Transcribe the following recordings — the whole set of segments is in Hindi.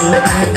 Oh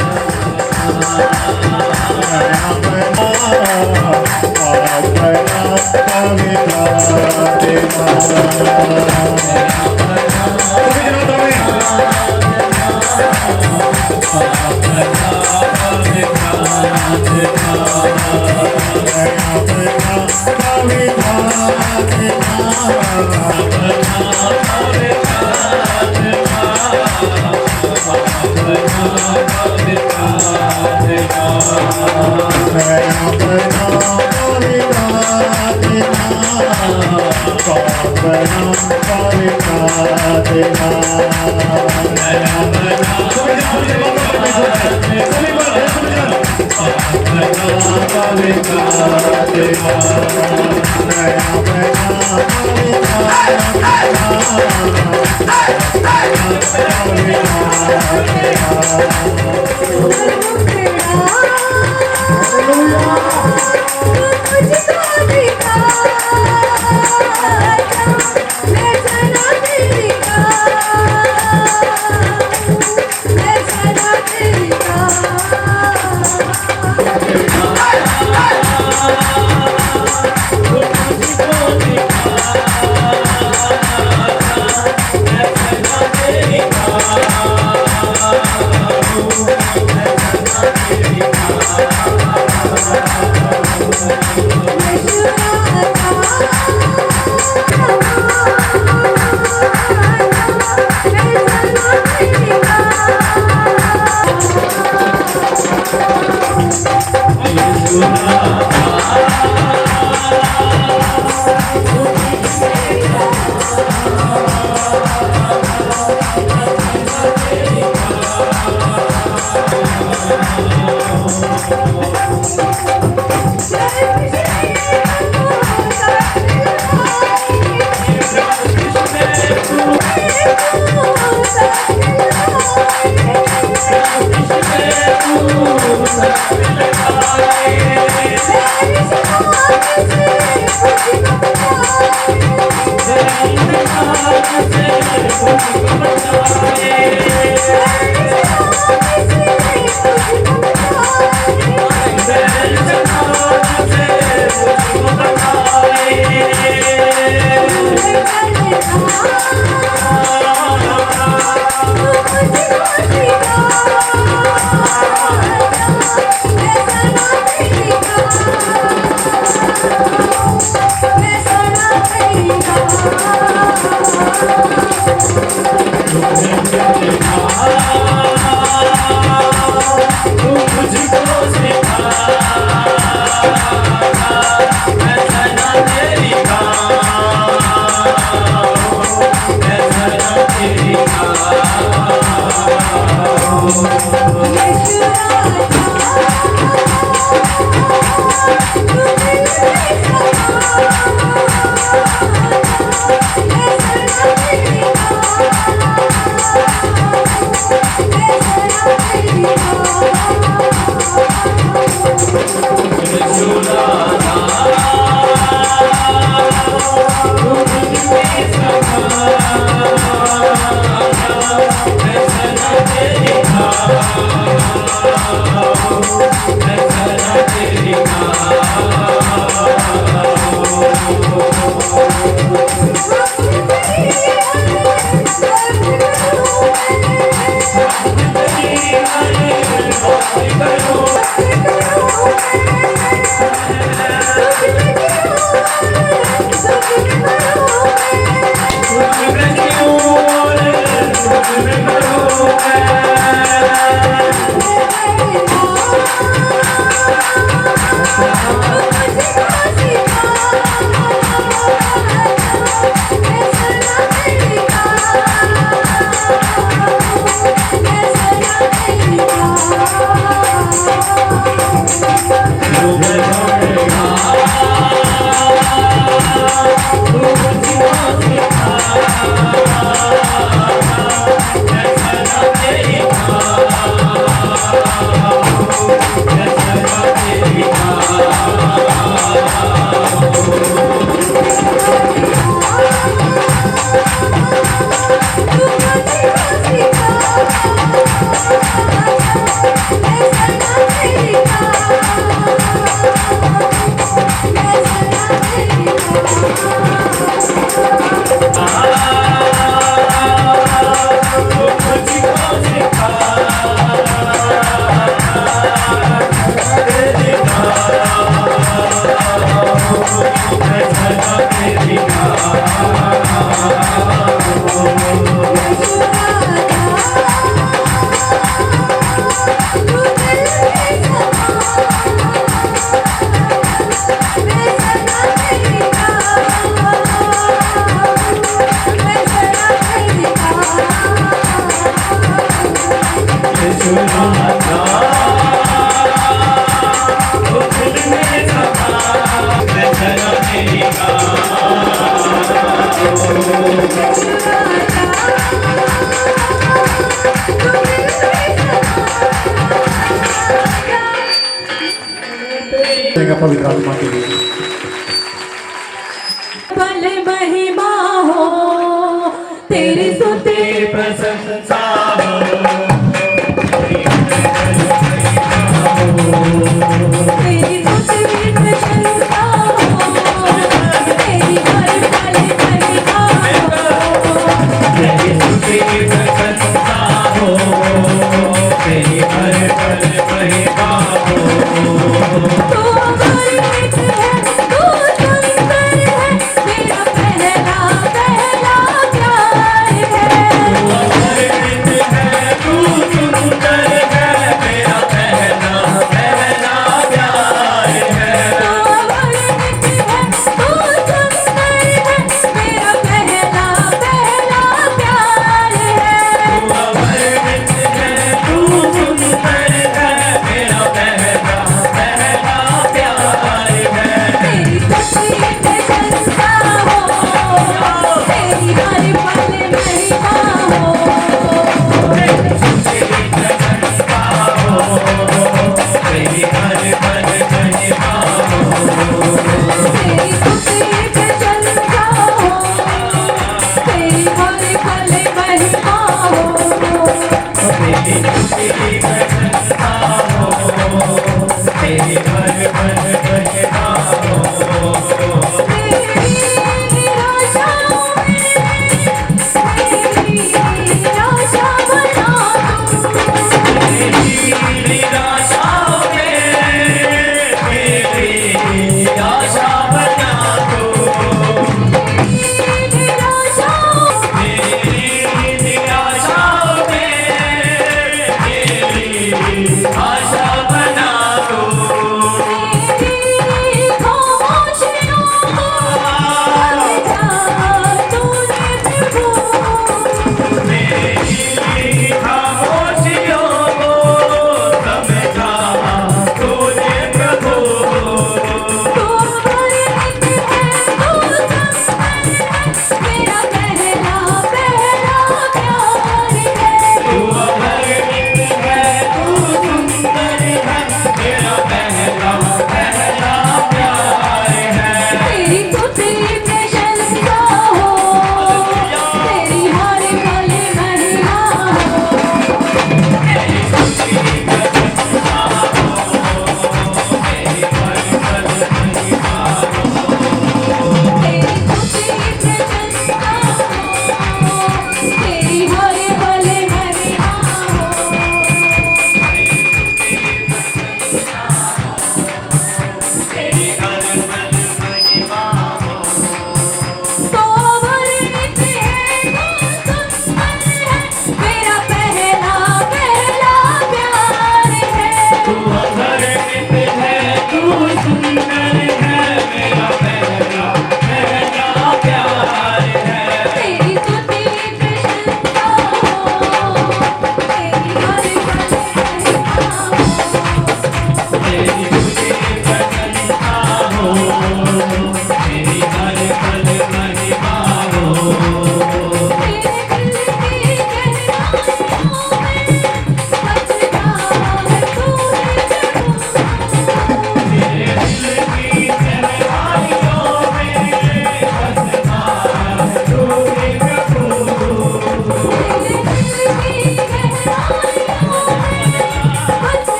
जाएगा पवित्र आत्मा के लिए। बल महिमा हो तेरी स्तुति प्रशंसा हो, तेरी स्तुति प्रशंसा हो तेरी हर पल महिमा हो तेरी स्तुति प्रशंसा हो, तेरी हर पल महिमा हो। तू अमृत है तू सुंदर है मेरा पहला प्यार है।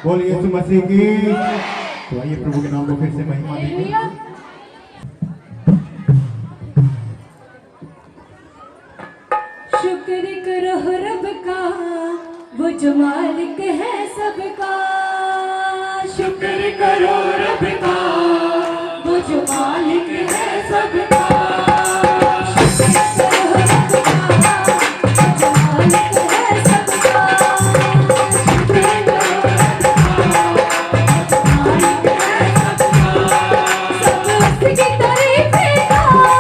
बोलिए यीशु मसीह की। तो आइए प्रभु के नाम को फिर से महिमा देंगे। हालेलुया। शुक्र करो रब का, वो जो मालिक है सबका। शुक्र करो रब का, वो जो मालिक है सबका। शुक्र करो रब का, वो जो मालिक है सबका। शुक्र करो रब का, वो जो मालिक है सबका। सब उसकी तारीफ़ें गाओ,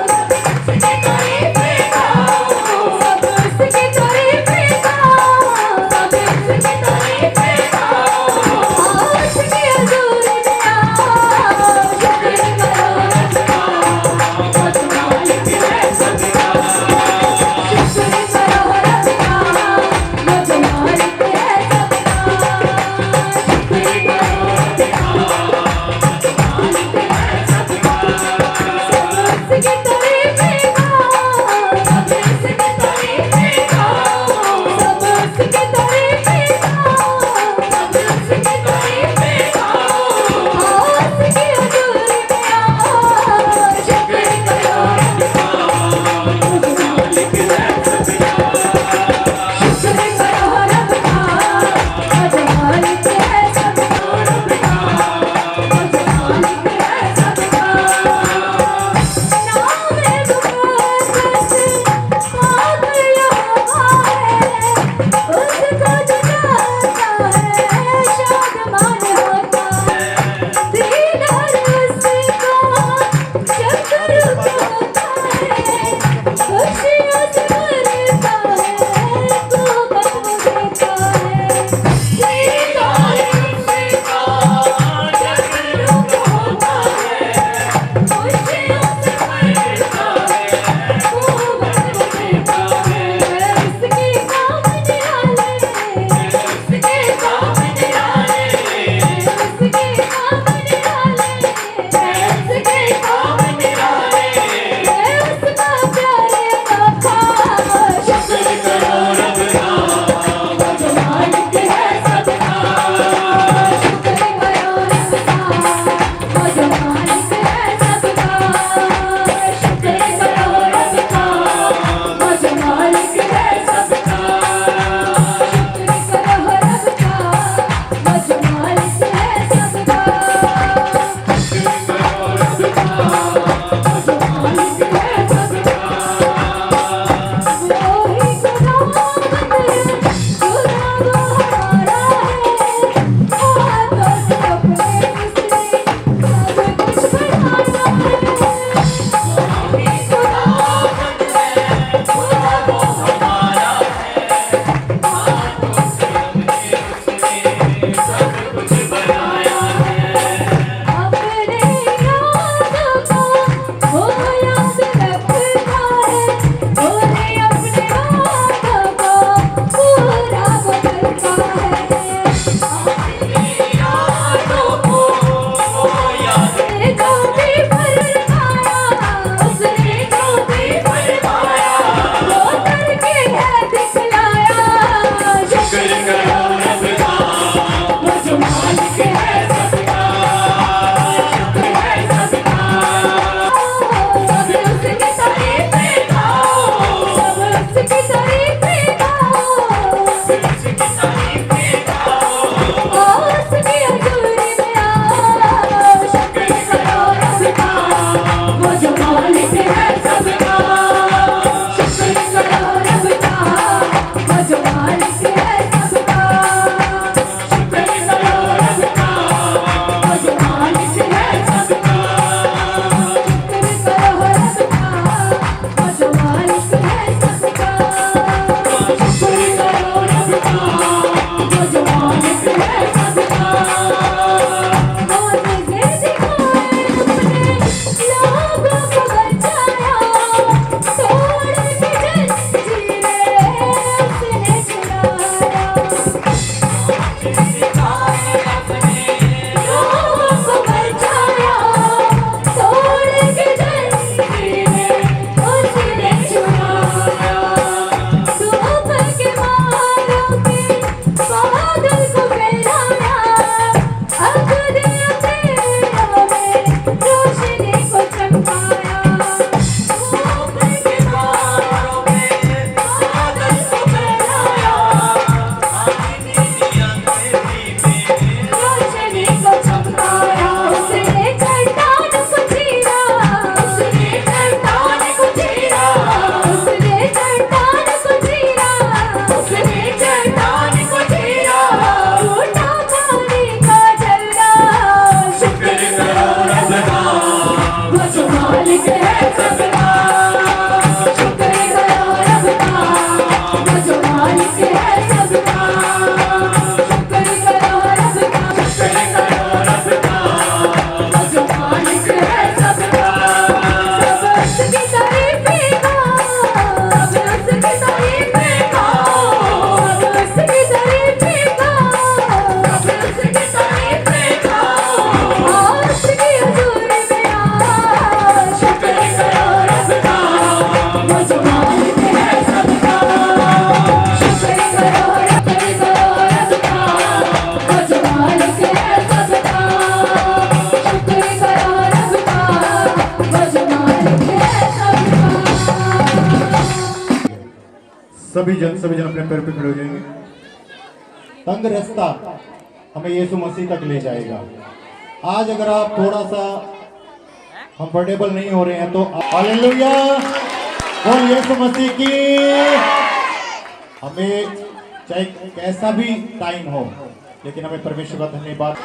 सब उसकी तारीफ़ें गाओ, सब उसकी तारीफ़ें गाओ, सब उसकी तारीफ़ें गाओ। उसकी हज़ूरी में आओ, शुक्र करो सभी जन अपने पैर पे खड़े हो जाएंगे। तंग रास्ता हमें यीशु मसीह तक ले जाएगा। आज अगर आप थोड़ा सा कंफर्टेबल नहीं हो रहे हैं तो हालेलुया, और यीशु मसीह की। हमें चाहे कैसा भी टाइम हो, लेकिन हमें परमेश्वर का धन्यवाद।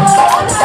Oh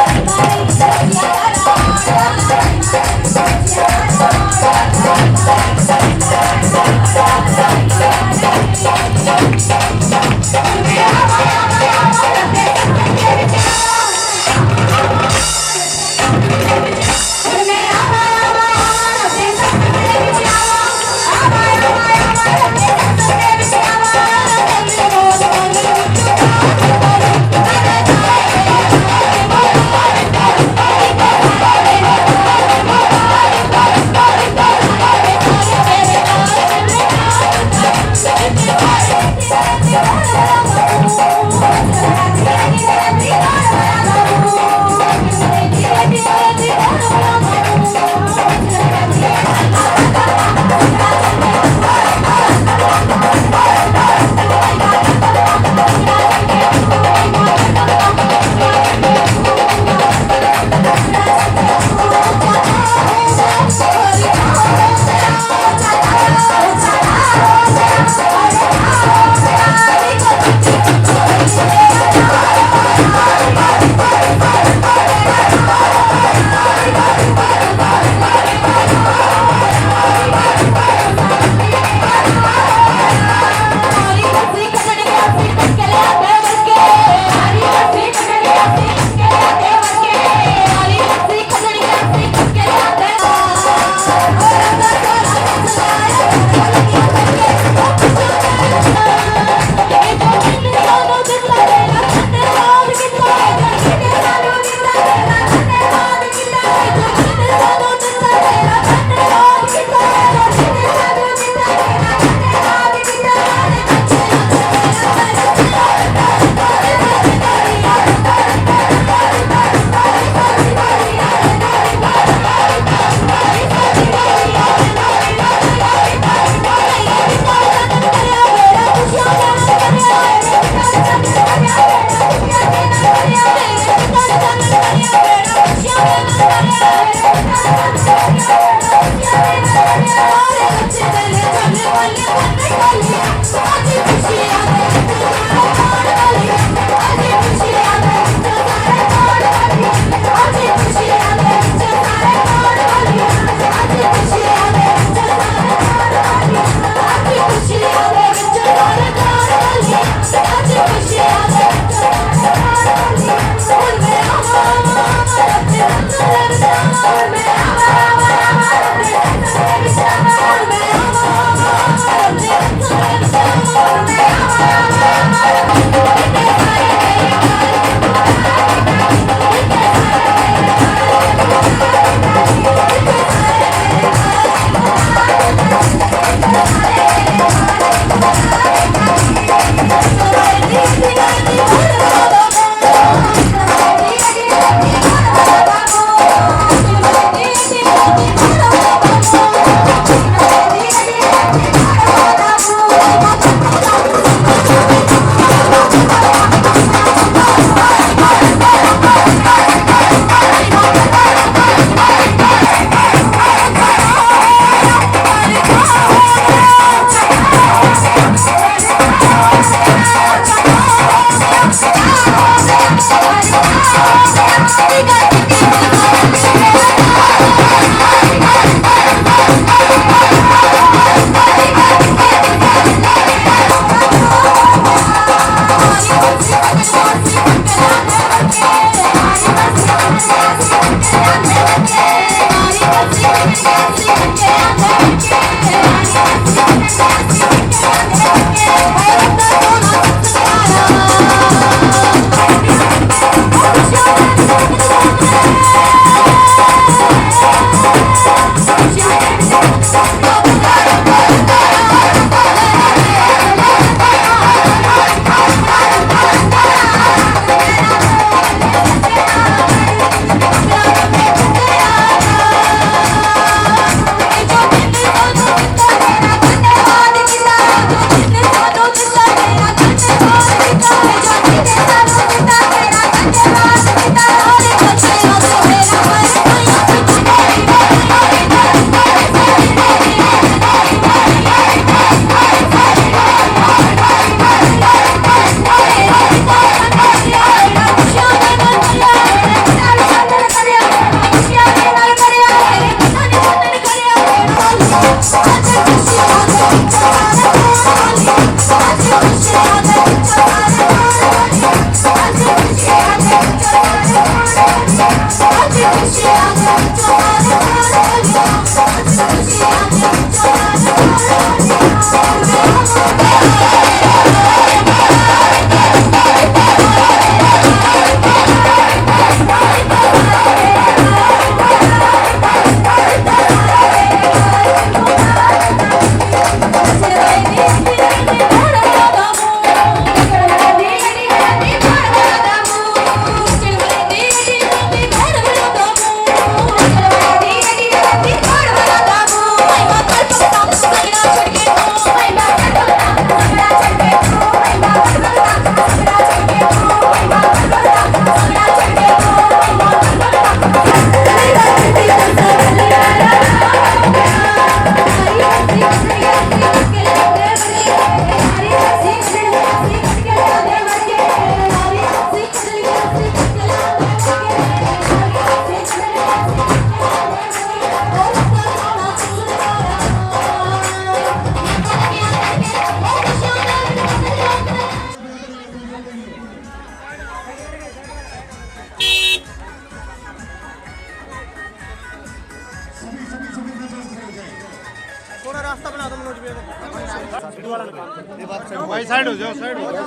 भाई साइड हो जाओ, साइड हो जाओ।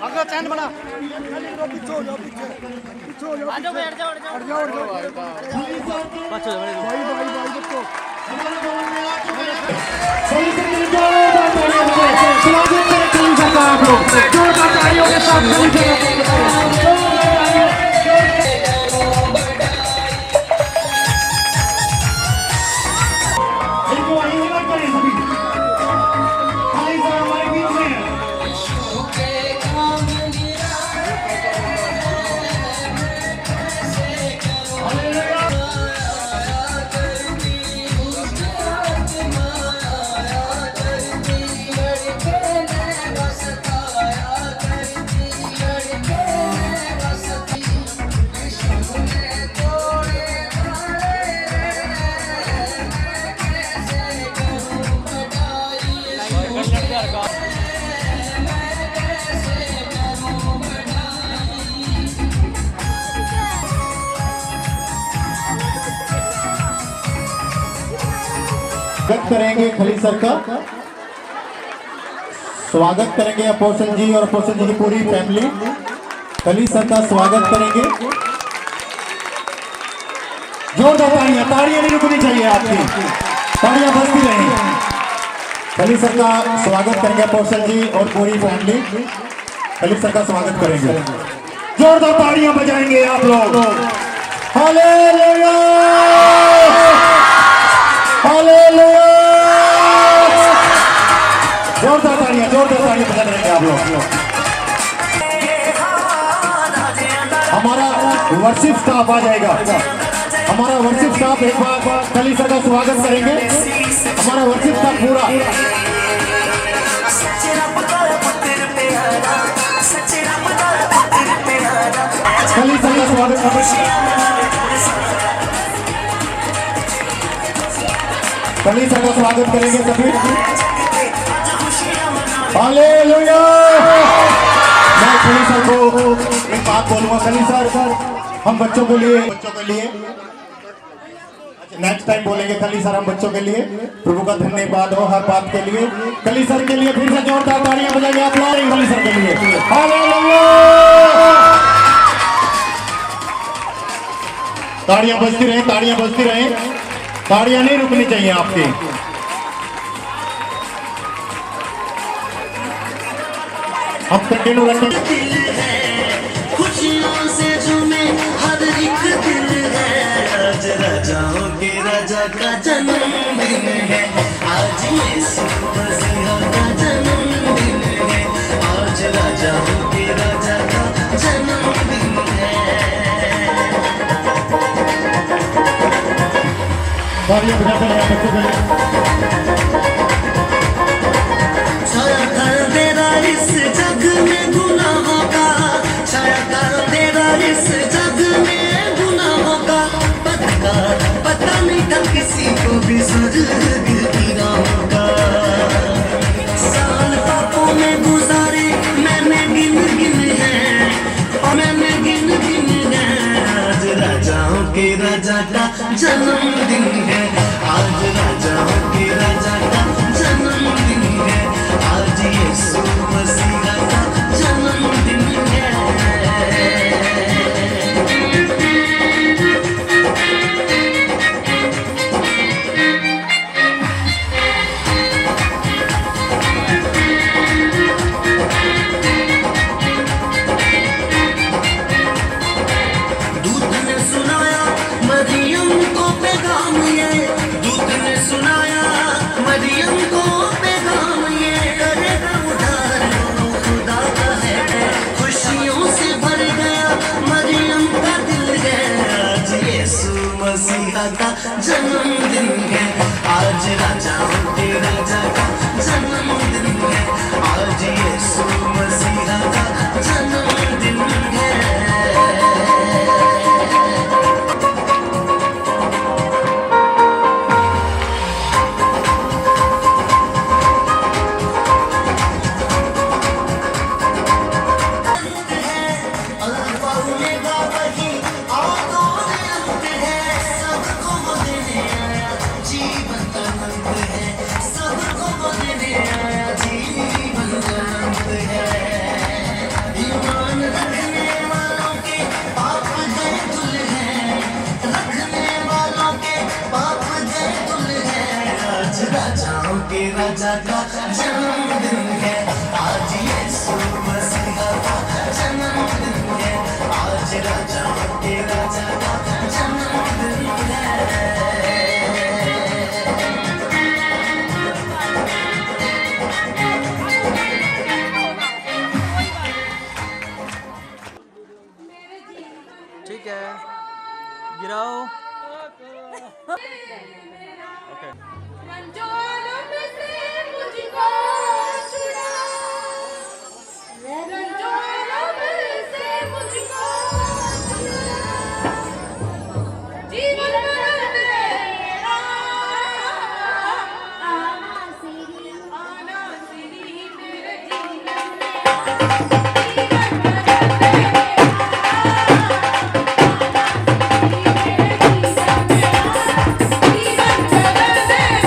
अगर चैन बना पीछे हो जाओ, पीछे हो जाओ, आजो बैठ जाओ, हट जाओ, बच्चों भाई बच्चों स्वागत करेंगे खली सर का, स्वागत करेंगे अपोषण जी और अपोषण जी की पूरी फैमिली। खली सर का स्वागत करेंगे। जोरदार ताड़ियां, ताड़ियां नहीं रुकनी चाहिए आपकी, ताड़ियां बजती रहें। खली सर का स्वागत करेंगे अपोषण जी और पूरी फैमिली। खली सर का स्वागत करेंगे, जोरदार ताड़ियां बजाएंगे आप लोग। हालेलुया, हालेलुया, जोरदार ताड़ियां बजा रहेंगे आप लोग। हमारा वर्शिप स्टाफ आ जाएगा, हमारा वर्शिप स्टाफ एक बार खली सर का स्वागत करेंगे। हमारा वर्शिप स्टाफ पूरा खली सर का स्वागत करेंगे। खली सर का स्वागत करेंगे सभी। हालेलुया। मैं खली सर को एक बात बोलूंगा। खली सर, हम बच्चों के लिए नेक्स्ट टाइम बोलेंगे। खली सर हम बच्चों के लिए, प्रभु का धन्यवाद हो हर बात के लिए। खली सर के लिए फिर से जोरदार तालियां बजाएंगे आप लोग खली सर के लिए। हालेलुया, ताड़ियां बजती रहे, ताड़ियां बजती रहे, ताड़ियां नहीं रुकनी चाहिए आपकी। हम कंटिन्यू रखेंगे। खुशियों से झूमे हर एक दिल है, आज राजाओं के राजा का जन्मदिन है, आज यीशु मसीह का जन्मदिन है, आज राजाओं के राजा का जन्मदिन है। तालियां बजाते रहे बच्चों के लिए। छाया कर तेरा इस जग में गुनाहों का, छाया कर तेरा इस जग में गुनाहों का, पता नहीं था किसी को भी स्वर्ग की राहों का। साल पापों में गुजारे मैंने गिन है, और मैंने गिन है, आज राजाओं के राजा का जन्मदिन है, आज राजाओं के राजा का जन्मदिन है, आज यीशु मसीह का जन्मदिन है। दूत ने सुनाया मरियम को राजा का जन्मदिन है आज यीशु मसीह का जन्मदिन है आज राजाओं के राजा का जन्मदिन है ठीक है गिराओ रंजोरों में से मुझको छुड़ा, रंजोरों में से मुझको छुड़ा, जीवन भर तेरा आना सिरी मेरे जीवन में जीवन भर तेरा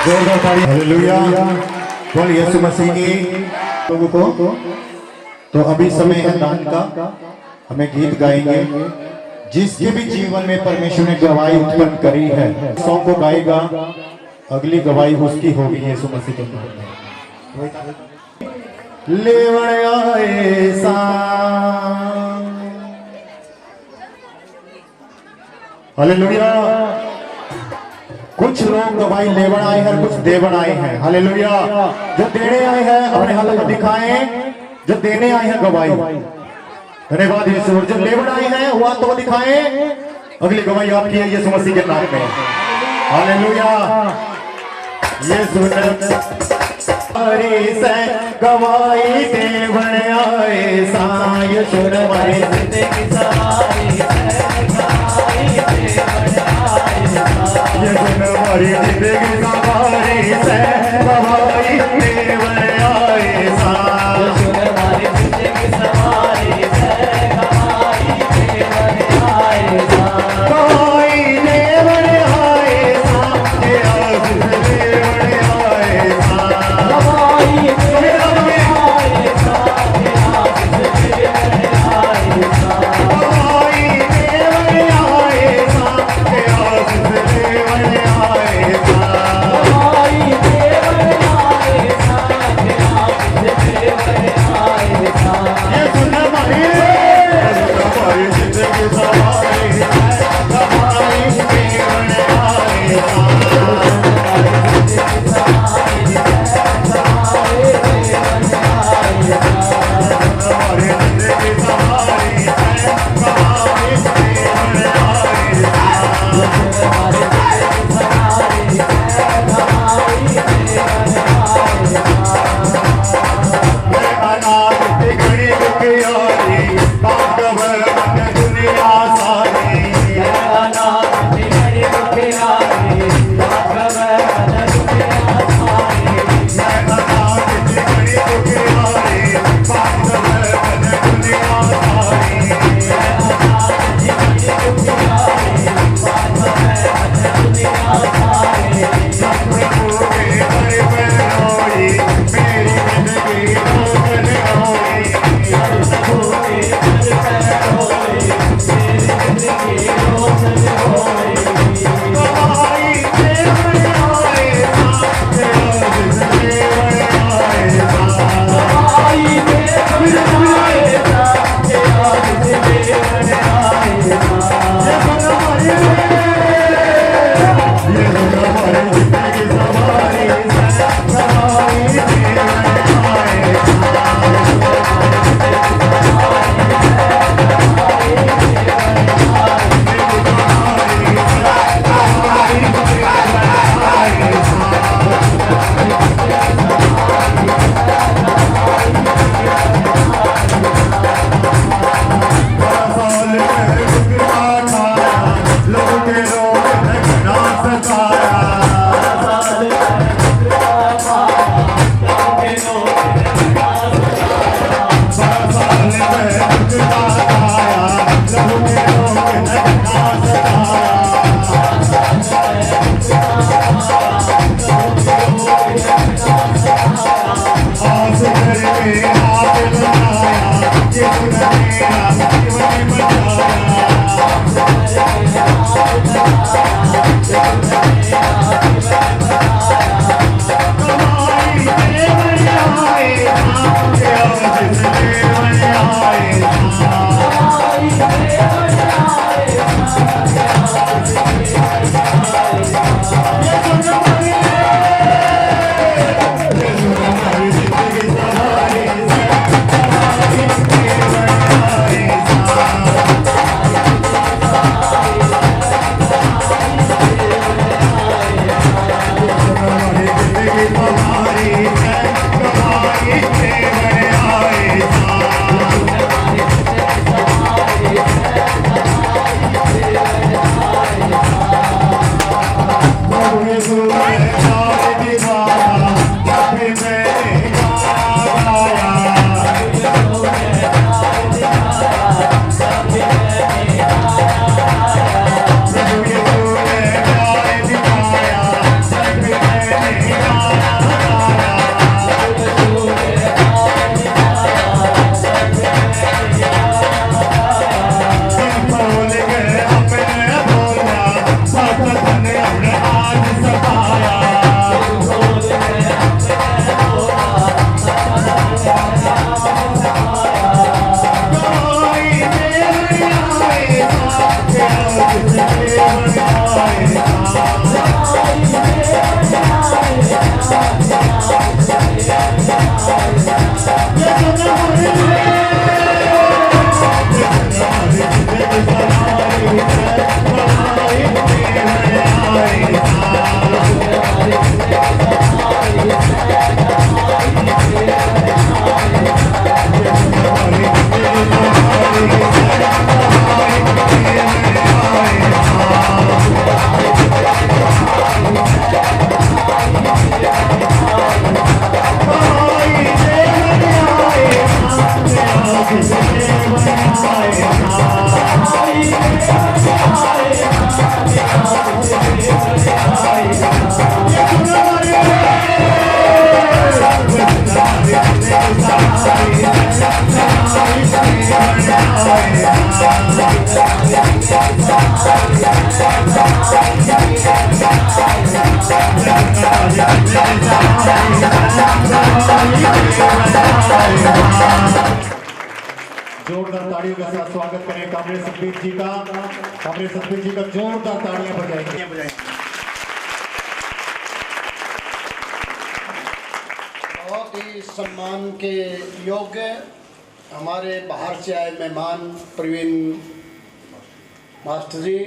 जोरदार ताली। हालेलुया। बोल यीशु मसीह की लोगों को। तो अभी समय है दान का, हमें गीत गाएंगे। जिसके भी जीवन में परमेश्वर ने गवाही उत्पन्न करी है, सॉन्ग को गाएगा, अगली गवाही उसकी होगी यीशु मसीह के नाम में। लेवण आए सा, हालेलुया। कुछ लोग गवाही लेवण आए हैं, कुछ देवण आए हैं। हालेलुया। जो देने आए हैं अपने हाथ में दिखाएं, जो देने आए हैं गवाही। धन्यवाद यीशु। जो लेवण आए हैं हुआ तो दिखाएं, अगली गवाही आपकी है यीशु मसीह के नाम में। हालेलुया। यीशु ने हरी से गवाही देवण आए सा, यीशु ने हमारी जिंदगी सवारी ये सुन हमारी जिंदगी सवारी से गवाही देवण आए सा, सुन हमारी जिंदगी सवारी से गवाही देवण आए सा, गवाही देवण आए सा, ये आशीष देवण आए सा, गवाही देवण आए सा, ये आशीष देवण आए सा, गवाही देवण जोरदार ताड़ियों के साथ स्वागत करें कामरेड सतबीर जी का। कामरेड सतबीर जी का जोरदार ताड़ियां बजाएंगे। बहुत ही सम्मान के योग्य हमारे बाहर से आए मेहमान प्रवीण मास्टर जी,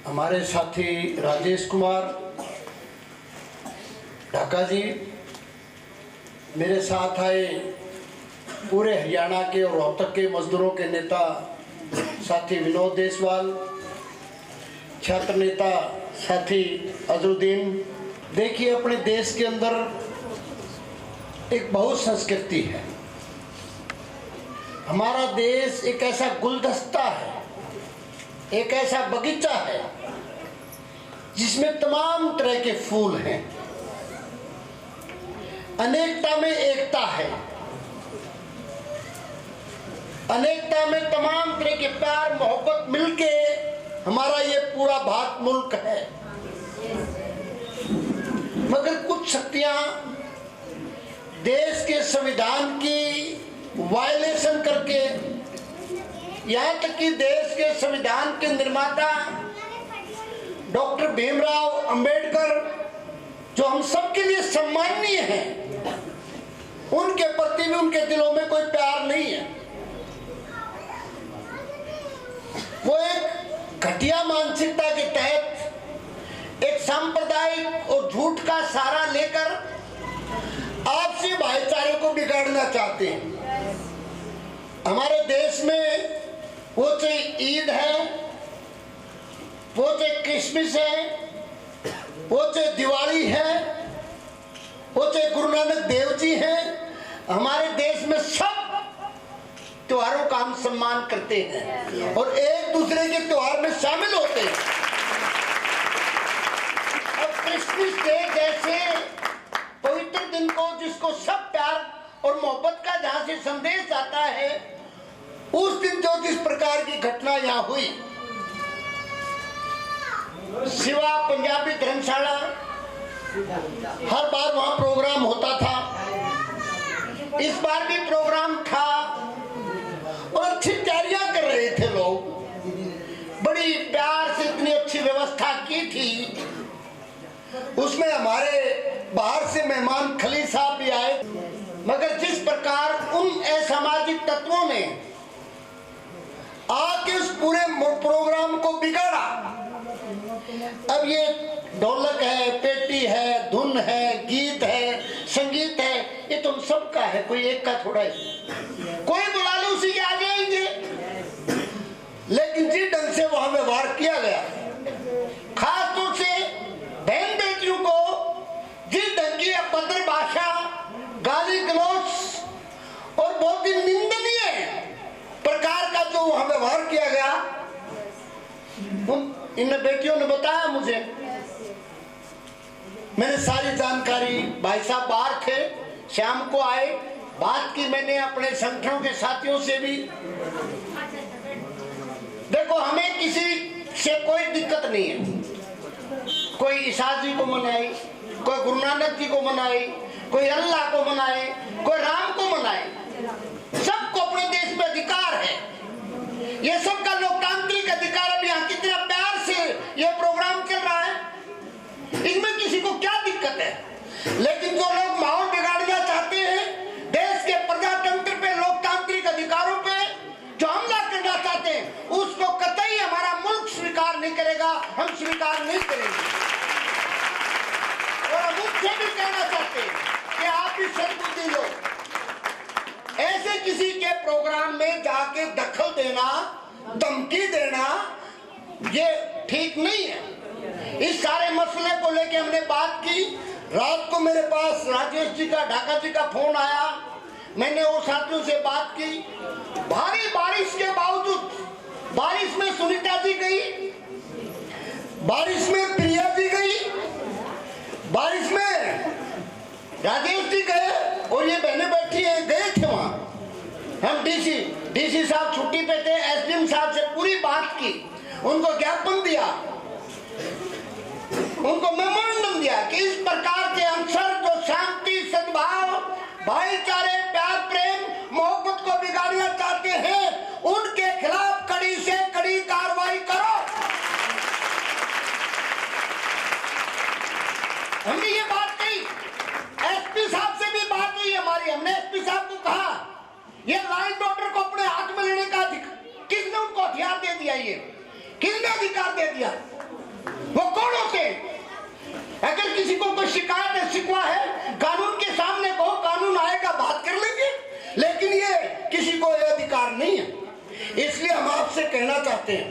हमारे साथी राजेश कुमार ढाका जी, मेरे साथ आए पूरे हरियाणा के और रोहतक के मजदूरों के नेता साथी विनोद देसवाल, छात्र नेता साथी अजरुद्दीन। देखिए, अपने देश के अंदर एक बहुत संस्कृति है। हमारा देश एक ऐसा गुलदस्ता है, एक ऐसा बगीचा है जिसमें तमाम तरह के फूल हैं। अनेकता में एकता है, अनेकता में तमाम तरह के प्यार मोहब्बत मिलके हमारा ये पूरा भारत मुल्क है। मगर कुछ शक्तियां देश के संविधान की वायलेशन करके, यहाँ तक कि देश के संविधान के निर्माता डॉक्टर भीमराव अंबेडकर, जो हम सबके लिए सम्माननीय हैं, उनके प्रति भी उनके दिलों में कोई प्यार नहीं है। वो एक घटिया मानसिकता के तहत एक सांप्रदायिक और झूठ का सहारा लेकर आपसी भाईचारे को बिगाड़ना चाहते हैं। हमारे देश में वो चाहे ईद है, वो चाहे क्रिसमस है, वो चाहे दिवाली है, वो चाहे गुरु नानक देव जी हैं, हमारे देश में सब त्योहारों का हम सम्मान करते हैं और एक दूसरे के त्योहार में शामिल होते हैं। और क्रिसमस डे जैसे पवित्र दिन को, जिसको सब प्यार और मोहब्बत का जहां से संदेश आता है, उस दिन जो जिस प्रकार की घटना यहाँ हुई, शिवा पंजाबी धर्मशाला, हर बार वहां प्रोग्राम होता था, इस बार भी प्रोग्राम था और अच्छी तैयारियां कर रहे थे लोग। बड़ी प्यार से इतनी अच्छी व्यवस्था की थी। उसमें हमारे बाहर से मेहमान खली साहब भी आए, मगर जिस प्रकार उन असामाजिक तत्वों ने आके उस पूरे प्रोग्राम को बिगाड़ा। अब ये ढोलक है, पेटी है, धुन है, गीत है, संगीत है, ये तो सबका है, कोई एक का थोड़ा है। कोई बुला लो उसी के आ जाएंगे। लेकिन जिस ढंग से वहां व्यवहार किया गया, खास तौर से बहन बेटियों को जिस ढंग की अभद्र भाषा, गाली गलौज और बहुत ही निंदनीय प्रकार का जो वहां व्यवहार किया गया, इन बेटियों ने बताया मुझे। मैंने सारी जानकारी, भाई साहब बाहर थे, शाम को आए, बात की मैंने अपने संगठनों के साथियों से भी। देखो, हमें किसी से कोई दिक्कत नहीं है। कोई ईसा जी को मनाए, कोई गुरु नानक जी को मनाए, कोई अल्लाह को मनाए, कोई राम को मनाए, सबको अपने देश में अधिकार है। ये सबका लोकतांत्रिक अधिकार। अब यहाँ कितना प्यार से ये प्रोग्राम चल रहा है, इसमें किसी को क्या दिक्कत है। लेकिन जो लोग माहौल बिगाड़ना चाहते हैं, देश के प्रजातंत्र पे, लोकतांत्रिक अधिकारों पे जो हमला करना चाहते हैं, उसको कतई हमारा मुल्क स्वीकार नहीं करेगा, हम स्वीकार नहीं करेंगे। और हम उससे भी कहना चाहते हैं कि आप भी सद्बुद्धि लो। ऐसे किसी के प्रोग्राम में जाके दखल देना, धमकी देना, ये ठीक नहीं है। इस सारे मसले को लेके हमने बात की। रात को मेरे पास राजेश जी का, ढाका जी का फोन आया, मैंने वो साथियों से बात की। भारी बारिश के बावजूद, बारिश में सुनीता जी गई, बारिश में प्रिया जी गई, बारिश में राजेश जी गए और ये बहनें बैठी है, गए थे वहां। हम डीसी साहब छुट्टी पे थे, एसडीएम साहब से पूरी बात की, उनको ज्ञापन दिया। उनको मेमोरेंडम दिया कि इस प्रकार के अनसर जो शांति, सद्भाव, भाईचारे, प्यार, प्रेम, मोहब्बत को बिगाड़ना चाहते हैं, उनके खिलाफ कड़ी से कड़ी कार्रवाई करो। हमने ये बात कही, एसपी साहब से भी बात हुई हमारी। हमने एसपी साहब को कहा ये लॉ एंड ऑर्डर को अपने हाथ में लेने का किसने उनको हथियार दे दिया? ये किसने अधिकार दे दिया? वो कौन होते? अगर किसी को कोई शिकायत है, शिकवा है, कानून के सामने को कानून आएगा, बात कर लेंगे, लेकिन ये किसी को ये अधिकार नहीं है। इसलिए हम आपसे कहना चाहते हैं,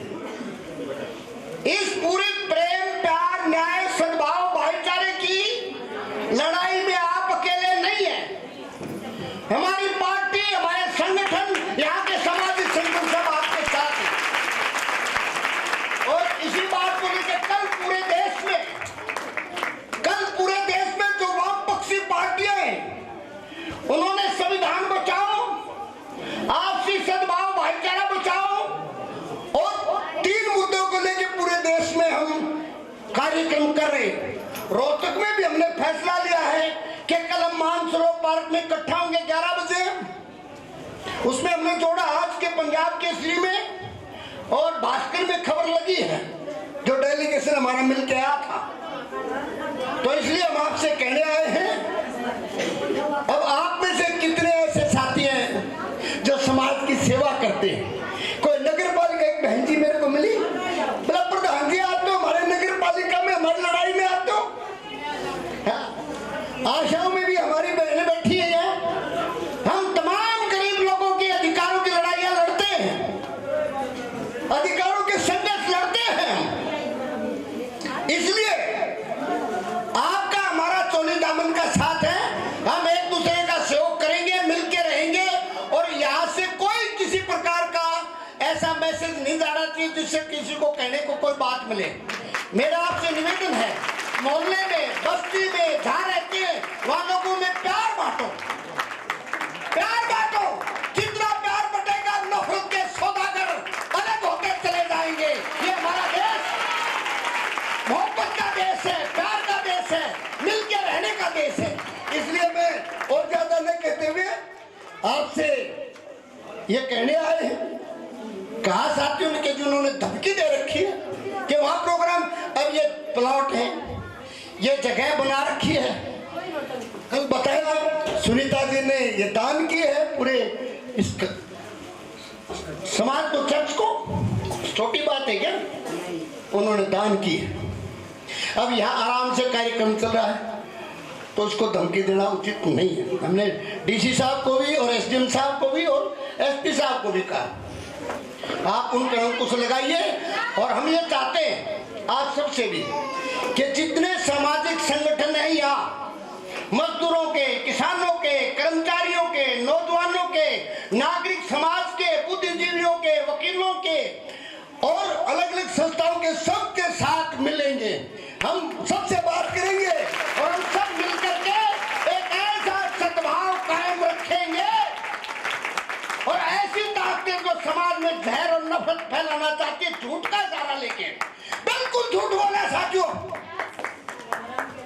इस पूरी प्रेम, प्यार, न्याय, सद्भाव, भाईचारे की लड़ाई में आप अकेले नहीं हैं। हमारी पार्टी, हमारे संगठन, यहाँ के सामाजिक संगठन सब आपके साथ हैं। और इसी बात को लेकर कल पूरे देश में जो वामपक्षी पार्टियां हैं, उन्होंने संविधान बचाओ, आपसी सद्भाव, भाईचारा बचाओ और 3 मुद्दों को लेकर पूरे देश में हम कार्यक्रम कर रहे हैं। रोहतक में भी हमने फैसला लिया है कि कल हम मानसरोवर पार्क में इकट्ठा होंगे 11 बजे। उसमें हमने जोड़ा आज के पंजाब केसरी में और भास्कर में खबर लगी है, जो डेलीगेशन हमारा मिल के आया था। तो इसलिए हम आपसे कहने आए हैं, अब आप में से कितने ऐसे साथी हैं जो समाज की सेवा करते हैं? कोई नगर पालिका, एक बहन जी मेरे को मिली, बोला प्रधान जी आप तो हमारे नगर पालिका में हमारी लड़ाई में आते हो। आशाओं में भी हमारी बहनें बैठी है यहाँ, हम तमाम गरीब लोगों के अधिकारों की लड़ाइयाँ लड़ते हैं, अधिकारों के संघर्ष लड़ते हैं। इसलिए आपका हमारा चोली दामन का साथ है, हम एक दूसरे का सहयोग करेंगे, मिलके रहेंगे और यहाँ से कोई किसी प्रकार का ऐसा मैसेज नहीं जाना चाहिए जिससे किसी को कहने को कोई बात मिले। मेरा आपसे निवेदन है, मोहल्ले में, बस्ती में जहाँ रहते हैं वहाँ लोगों में प्यार बांटो, प्यार बांटो। जितना प्यार बटेगा नफरत के सौदागर अलग होकर चले जाएंगे। ये हमारा देश मोहब्बत का देश है, प्यार का देश है, मिलके रहने का देश है। इसलिए मैं और ज्यादा नहीं कहते हुए आपसे ये कहने आए हैं, कहा साथियों ने कि जिन्होंने धमकी दे रखी है कि वहां प्रोग्राम, अब ये प्लॉट है, ये जगह बना रखी है, कल बताया सुनीता जी ने ये दान किए है पूरे इस समाज को, चर्च को, छोटी बात है क्या? उन्होंने दान की है। अब यहाँ आराम से कार्यक्रम चल रहा है तो उसको धमकी देना उचित नहीं है। हमने डीसी साहब को भी और एसडीएम साहब को भी और एसपी साहब को भी कहा आप उन कदम को लगाइए। और हम ये चाहते हैं आप सबसे भी कि जितने सामाजिक संगठन हैं यहाँ, मजदूरों के, किसानों के, कर्मचारियों के, नौजवानों के, नागरिक समाज के, बुद्धिजीवियों के, वकीलों के और अलग अलग संस्थाओं के, सबके साथ मिलेंगे, हम सबसे बात करेंगे और हम सब मिलकर के एक ऐसा सद्भाव कायम रखेंगे और ऐसी ताकतें जो समाज में जहर और नफरत फैलाना चाहती है, झूठ का सहारा लेके, बिल्कुल झूठ बोला साथियों।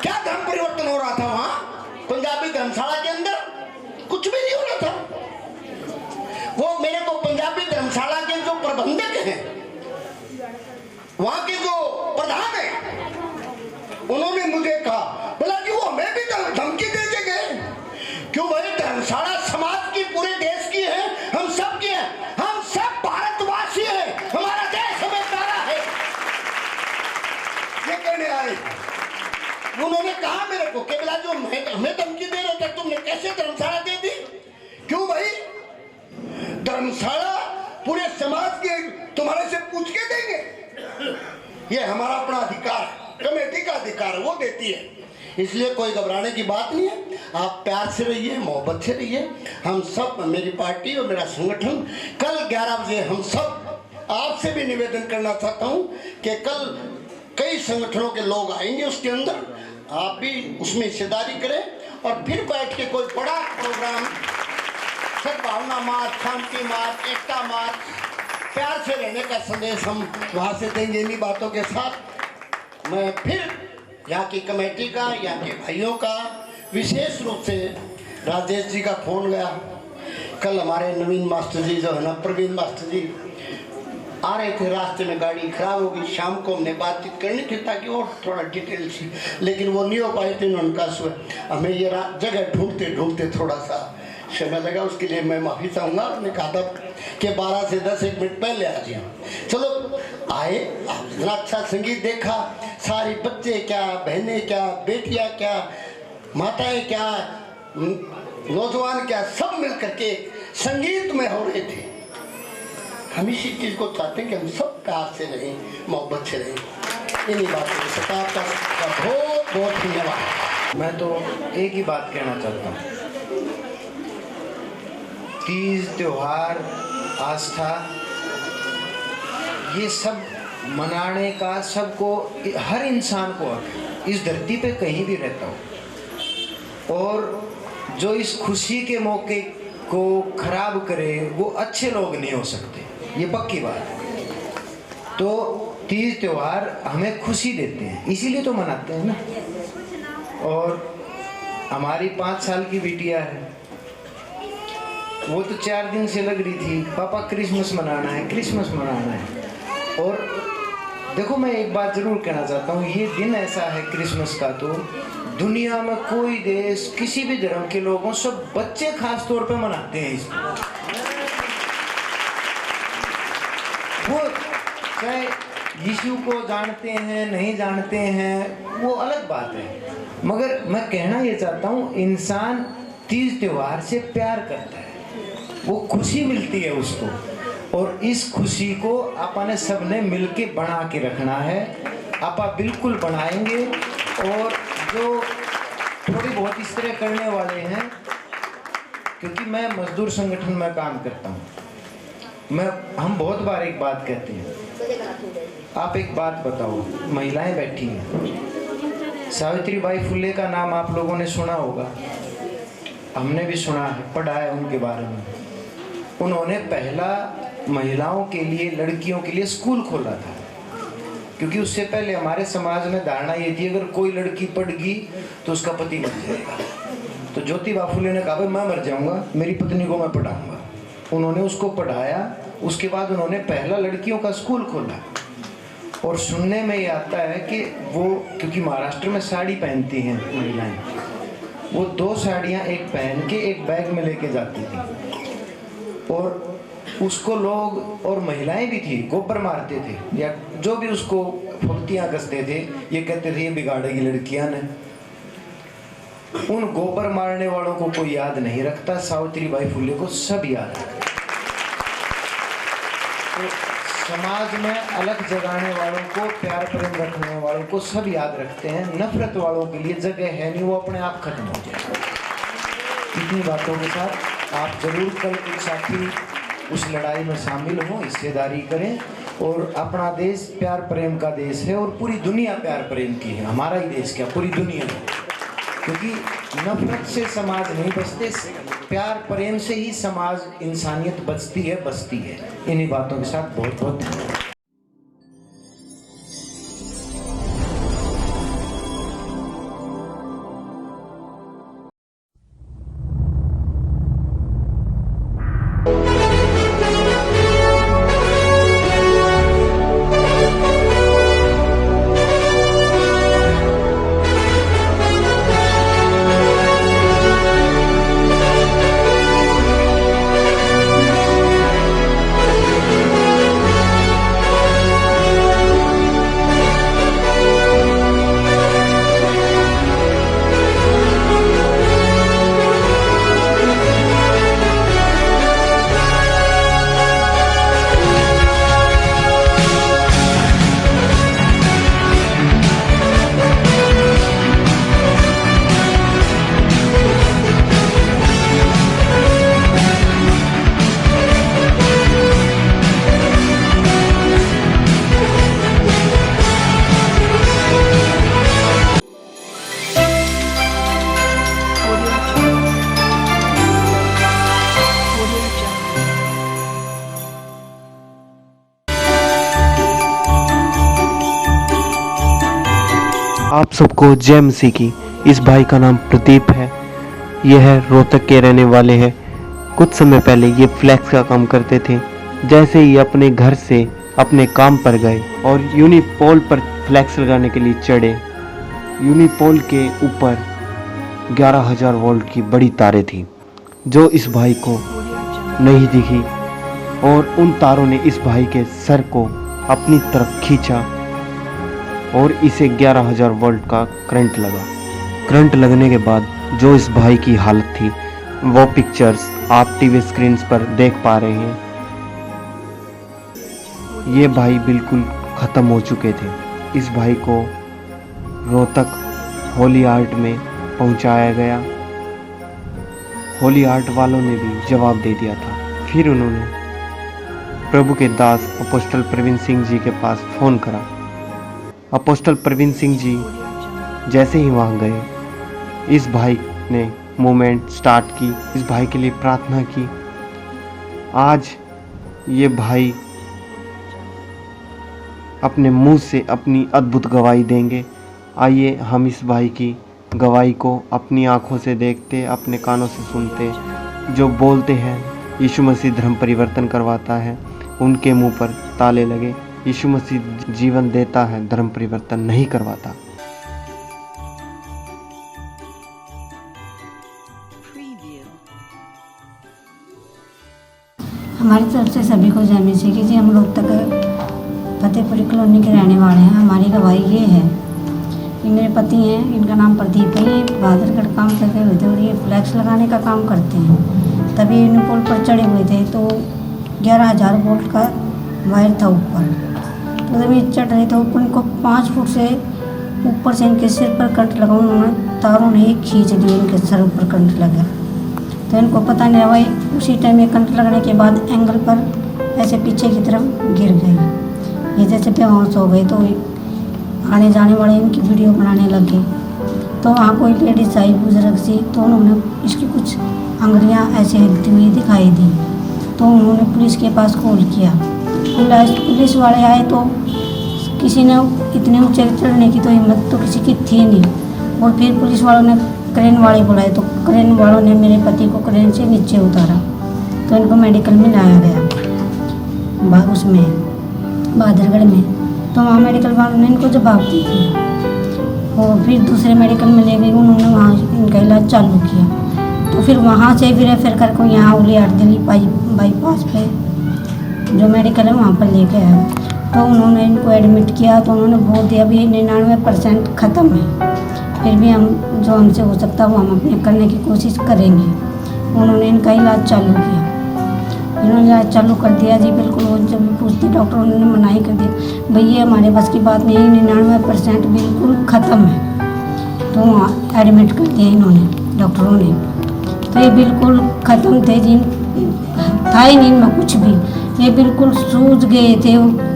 क्या धर्म परिवर्तन हो रहा था वहां पंजाबी धर्मशाला के अंदर? कुछ भी नहीं हो रहा था। वो मेरे को पंजाबी धर्मशाला के जो प्रबंधक हैं, वहां के जो प्रधान हैं, उन्होंने मुझे कहा, बोला कि वो हमें भी धमकी दे के गए। क्यों भाई? धर्मशाला समाज की, पूरे देश की है, हम सब की है, हम सब भारतवासी हैं, हमारा देश हमें प्यारा है। ये कहने आए, उन्होंने कहा मेरे को कि बोला जो हमें धमकी दे रहे थे, तुमने कैसे धर्मशाला दे दी? क्यों भाई? धर्मशाला पूरे समाज के तुम्हारे से पूछ के देंगे? ये हमारा अपना अधिकार है, कमेटी का अधिकार है, वो देती है। इसलिए कोई घबराने की बात नहीं है, आप प्यार से रहिए, मोहब्बत से रहिए। हम सब, मेरी पार्टी और मेरा संगठन, कल 11 बजे हम सब आपसे भी निवेदन करना चाहता हूँ कि कल कई संगठनों के लोग आएंगे उसके अंदर, आप भी उसमें हिस्सेदारी करें और फिर बैठ के कोई बड़ा प्रोग्राम, सद्भावना मार्च, शांति मार्च, एकता मार्च, प्यार से रहने का संदेश हम वहाँ से देंगे। इन्हीं बातों के साथ मैं फिर यहाँ की कमेटी का, यहाँ के भाइयों का, विशेष रूप से राजेश जी का फोन गया। कल हमारे नवीन मास्टर जी जो है ना, प्रवीण मास्टर जी आ रहे थे, रास्ते में गाड़ी खराब हो गई। शाम को हमने बातचीत करनी थी ताकि और थोड़ा डिटेल से, लेकिन वो नहीं हो पाए थे। उनका हमें ये जगह ढूंढते ढूंढते थोड़ा सा समय लगा, उसके लिए मैं माफ़ी चाहूँगा। उन्होंने कहा था कि 12 से 10 एक मिनट पहले आ जाए। चलो आए, इतना अच्छा संगीत देखा, सारी बच्चे क्या, बहनें क्या, बेटियाँ क्या, माताएं क्या, नौजवान क्या, सब मिल करके संगीत में हो रहे थे। हम इसी चीज़ को चाहते हैं कि हम सब प्यार से रहें, मोहब्बत से रहें। इन्हीं बातों के साथ आपका बहुत बहुत धन्यवाद। मैं तो एक ही बात कहना चाहता हूँ, तीज त्योहार, आस्था, ये सब मनाने का सबको, हर इंसान को इस धरती पे कहीं भी रहता हो, और जो इस खुशी के मौके को खराब करे वो अच्छे लोग नहीं हो सकते, ये पक्की बात है। तो तीज त्योहार हमें खुशी देते हैं, इसीलिए तो मनाते हैं ना। और हमारी 5 साल की बिटिया है, वो तो 4 दिन से लग रही थी, पापा क्रिसमस मनाना है, क्रिसमस मनाना है। और देखो, मैं एक बात ज़रूर कहना चाहता हूँ, ये दिन ऐसा है क्रिसमस का, तो दुनिया में कोई देश, किसी भी धर्म के लोगों, सब बच्चे खास तौर पे मनाते हैं इसको। वो चाहे यीशु को जानते हैं नहीं जानते हैं वो अलग बात है, मगर मैं कहना ये चाहता हूँ, इंसान तीज त्योहार से प्यार करता है, वो खुशी मिलती है उसको, और इस खुशी को अपन सबने मिलके बना के रखना है। आपा बिल्कुल बनाएंगे। और जो थोड़ी बहुत इस तरह करने वाले हैं, क्योंकि मैं मजदूर संगठन में काम करता हूँ, हम बहुत बार एक बात कहते हैं, आप एक बात बताओ, महिलाएं बैठी हैं, सावित्रीबाई फुले का नाम आप लोगों ने सुना होगा, हमने भी सुना है, पढ़ा है उनके बारे में। उन्होंने पहला महिलाओं के लिए, लड़कियों के लिए स्कूल खोला था, क्योंकि उससे पहले हमारे समाज में धारणा ये थी, अगर कोई लड़की पढ़ गई तो उसका पति मर जाएगा। तो ज्योतिबा फुले ने कहा, भाई मैं मर जाऊंगा, मेरी पत्नी को मैं पढ़ाऊंगा। उन्होंने उसको पढ़ाया, उसके बाद उन्होंने पहला लड़कियों का स्कूल खोला। और सुनने में ये आता है कि वो, क्योंकि महाराष्ट्र में साड़ी पहनती हैं महिलाएं, वो 2 साड़ियाँ एक पहन के एक बैग में लेके जाती थी, और उसको लोग, और महिलाएं भी थी, गोबर मारते थे या जो भी उसको फुर्तियाँ कसते थे, ये कहते थे ये बिगाड़ेगी लड़कियां ने। उन गोबर मारने वालों को कोई याद नहीं रखता, सावित्रीबाई फुले को सब याद रखते। तो समाज में अलग जगाने वालों को, प्यार प्रेम रखने वालों को सब याद रखते हैं, नफरत वालों के लिए जगह है नहीं, वो अपने आप खत्म हो जाए। इतनी बातों के साथ आप जरूर कल एक साथी उस लड़ाई में शामिल हो, हिस्सेदारी करें। और अपना देश प्यार प्रेम का देश है, और पूरी दुनिया प्यार प्रेम की है, हमारा ही देश क्या, पूरी दुनिया, क्योंकि नफरत से समाज नहीं बचते, प्यार प्रेम से ही समाज, इंसानियत बचती है, बचती है। इन्हीं बातों के साथ बहुत बहुत धन्यवाद। आप सबको जय मसीह की। इस भाई का नाम प्रदीप है। यह रोहतक के रहने वाले हैं। कुछ समय पहले ये फ्लैक्स का काम करते थे। जैसे ही अपने घर से अपने काम पर गए और यूनिपोल पर फ्लैक्स लगाने के लिए चढ़े, यूनिपोल के ऊपर 11,000 वोल्ट की बड़ी तारें थी जो इस भाई को नहीं दिखी, और उन तारों ने इस भाई के सर को अपनी तरफ खींचा और इसे 11,000 वोल्ट का करंट लगा। करंट लगने के बाद जो इस भाई की हालत थी वो पिक्चर्स आप टीवी स्क्रीन पर देख पा रहे हैं। ये भाई बिल्कुल ख़त्म हो चुके थे। इस भाई को रोहतक होली आर्ट में पहुंचाया गया। होली आर्ट वालों ने भी जवाब दे दिया था। फिर उन्होंने प्रभु के दास अपोस्टल प्रवीण सिंह जी के पास फ़ोन करा। अपोस्टल प्रवीण सिंह जी जैसे ही वहाँ गए, इस भाई ने मूवमेंट स्टार्ट की, इस भाई के लिए प्रार्थना की। आज ये भाई अपने मुंह से अपनी अद्भुत गवाही देंगे। आइए हम इस भाई की गवाही को अपनी आंखों से देखते, अपने कानों से सुनते। जो बोलते हैं यीशु मसीह धर्म परिवर्तन करवाता है, उनके मुंह पर ताले लगे। यीशु मसीह जीवन देता है, धर्म परिवर्तन नहीं करवाता। हमारी तरफ से सभी को जय मसीह की। जी हम लोग तक फतेहपुरी कॉलोनी के रहने वाले हैं। हमारी गवाही ये है कि मेरे पति हैं, इनका नाम प्रदीप है। ये बहादुरगढ़ काम करते हुए थे और ये फ्लैक्स लगाने का काम करते हैं। तभी यूनिपोल पर चढ़े हुए थे तो 11,000 वोल्ट का वायर था ऊपर। तो जब ये चढ़ रहे थे ऊपर, इनको 5 फुट से ऊपर से इनके सिर पर करंट लगा। उन्होंने तारों ने खींच दिए, इनके सर ऊपर करंट लगा। तो इनको पता नहीं भाई, उसी टाइम ये करंट लगने के बाद एंगल पर ऐसे पीछे की तरफ गिर गई। ये जैसे बेहोश हो गए तो आने जाने वाले इनकी वीडियो बनाने लगे। तो वहाँ कोई लेडीज आई बुजुर्ग सी, तो उन्होंने इसकी कुछ अंगुलियाँ ऐसे हिलती हुई दिखाई दी। तो उन्होंने पुलिस के पास कॉल किया। पुलिस वाले आए तो किसी ने इतने ऊंचे चढ़ने की तो हिम्मत तो किसी की थी नहीं। और फिर पुलिस वालों ने क्रेन वाले बुलाए तो क्रेन वालों ने मेरे पति को क्रेन से नीचे उतारा। तो इनको मेडिकल में लाया गया, उसमें बहादुरगढ़ में। तो वहाँ मेडिकल वालों ने इनको जवाब दी थी और फिर दूसरे मेडिकल में ले गई। उन्होंने वहाँ इनका इलाज चालू किया। तो फिर वहाँ से फिर कर को यहाँ होली आर्ट दिल्ली बाईपास पे जो मेडिकल है वहाँ पर ले गया। तो उन्होंने इनको एडमिट किया। तो उन्होंने बोल दिया अभी 99% ख़त्म है, फिर भी हम जो हमसे हो सकता है वो हम अपने करने की कोशिश करेंगे। उन्होंने इनका इलाज चालू किया। इन्होंने इलाज चालू कर दिया जी बिल्कुल। वो जब पूछते डॉक्टर, उन्होंने मनाही कर दिया भैया हमारे बस की बात नहीं, 99% बिल्कुल ख़त्म है। तो वहाँ एडमिट कर दिया इन्होंने, डॉक्टरों ने। तो ये बिल्कुल ख़त्म थे जी, था ही नहीं इनमें कुछ भी। ये बिल्कुल सूझ गए थे।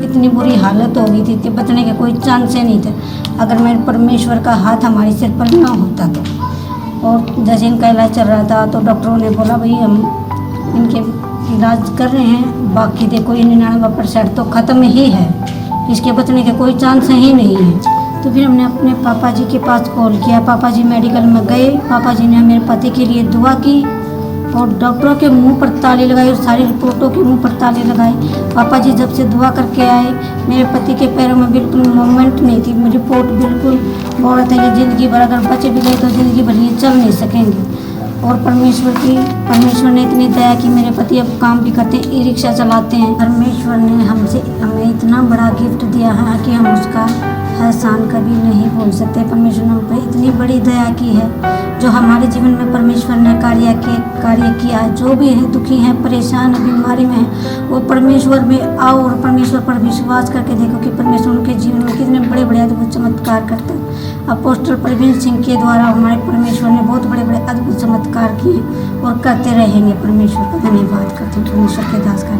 इतनी बुरी हालत हो गई थी कि बचने के कोई चांस ही नहीं थे अगर मेरे परमेश्वर का हाथ हमारे सिर पर ना होता तो। और जैसे इनका इलाज चल रहा था तो डॉक्टरों ने बोला भाई हम इनके इलाज कर रहे हैं, बाकी देखो ये 99% तो ख़त्म ही है, इसके बचने के कोई चांस ही नहीं है। तो फिर हमने अपने पापा जी के पास कॉल किया। पापा जी मेडिकल में गए। पापा जी ने मेरे पति के लिए दुआ की और डॉक्टरों के मुंह पर ताली लगाई और सारी रिपोर्टों के मुंह पर ताली लगाई। पापा जी जब से दुआ करके आए, मेरे पति के पैरों में बिल्कुल मूवमेंट नहीं थी। रिपोर्ट बिल्कुल बोल रहा था कि ज़िंदगी भर अगर बचे भी गए तो ज़िंदगी भर ये चल नहीं सकेंगे। और परमेश्वर ने इतनी दया की, मेरे पति अब काम भी करते हैं, ई रिक्शा चलाते हैं। परमेश्वर ने हमें इतना बड़ा गिफ्ट दिया है कि हम उसका एहसान कभी नहीं भूल सकते। परमेश्वर ने हम पर इतनी बड़ी दया की है। जो हमारे जीवन में परमेश्वर ने कार्य किया है, जो भी है दुखी हैं, परेशान है, बीमारी में है, वो परमेश्वर में आओ और परमेश्वर पर विश्वास करके देखो कि परमेश्वर उनके जीवन में कितने बड़े बड़े अद्भुत चमत्कार करता है। अपोस्टल प्रवीण सिंह के द्वारा हमारे परमेश्वर ने बहुत बड़े बड़े अद्भुत चमत्कार किए और करते रहेंगे। परमेश्वर का धन्यवाद करते हैं। परमेश्वर के दास का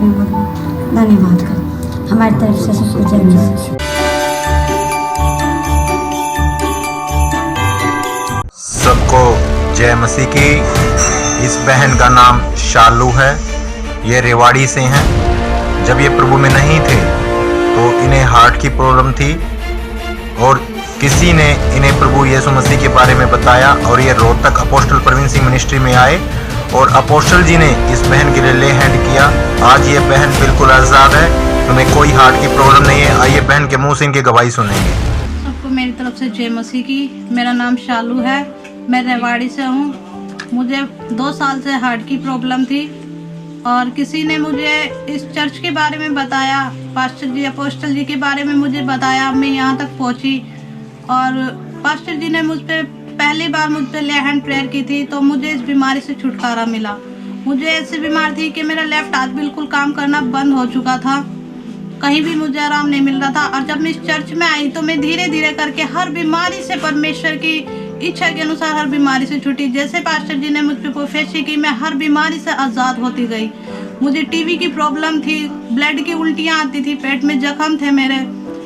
धन्यवाद करते। हमारी तरफ से सबको जय मसीह। सबको जय मसीह की। इस बहन का नाम शालू है। ये रेवाड़ी से हैं। जब ये प्रभु में नहीं थे तो इन्हें हार्ट की प्रॉब्लम थी और किसी ने इन्हें प्रभु यीशु मसीह के बारे में बताया और ये रोहतक अपोस्टल प्रवीण सिंह मिनिस्ट्री में आए और अपोस्टल जी ने इस बहन के लिए ले हैंड किया। आज ये बहन बिल्कुल आज़ाद है, उन्हें कोई हार्ट की प्रॉब्लम नहीं है। आइए बहन के मुंह से इनकी गवाही सुनेंगे। सबको मेरी तरफ से जय मसीह की। मेरा नाम शालू है, मैं रेवाड़ी से हूँ। मुझे 2 साल से हार्ट की प्रॉब्लम थी और किसी ने मुझे इस चर्च के बारे में बताया, पास्टर जी अपोस्टल जी के बारे में मुझे बताया। मैं यहाँ तक पहुँची और पास्टर जी ने मुझ पर पहली बार मुझ पर ले हैंड प्रेयर की थी, तो मुझे इस बीमारी से छुटकारा मिला। मुझे ऐसी बीमारी थी कि मेरा लेफ्ट हाथ बिल्कुल काम करना बंद हो चुका था, कहीं भी मुझे आराम नहीं मिल रहा था। और जब मैं इस चर्च में आई तो मैं धीरे धीरे करके हर बीमारी से, परमेश्वर की इच्छा के अनुसार हर बीमारी से छूटी। जैसे पास्टर जी ने मुझ पर प्रोफेसी की, मैं हर बीमारी से आज़ाद होती गई। मुझे टीबी की प्रॉब्लम थी, ब्लड की उल्टियाँ आती थी, पेट में जख्म थे मेरे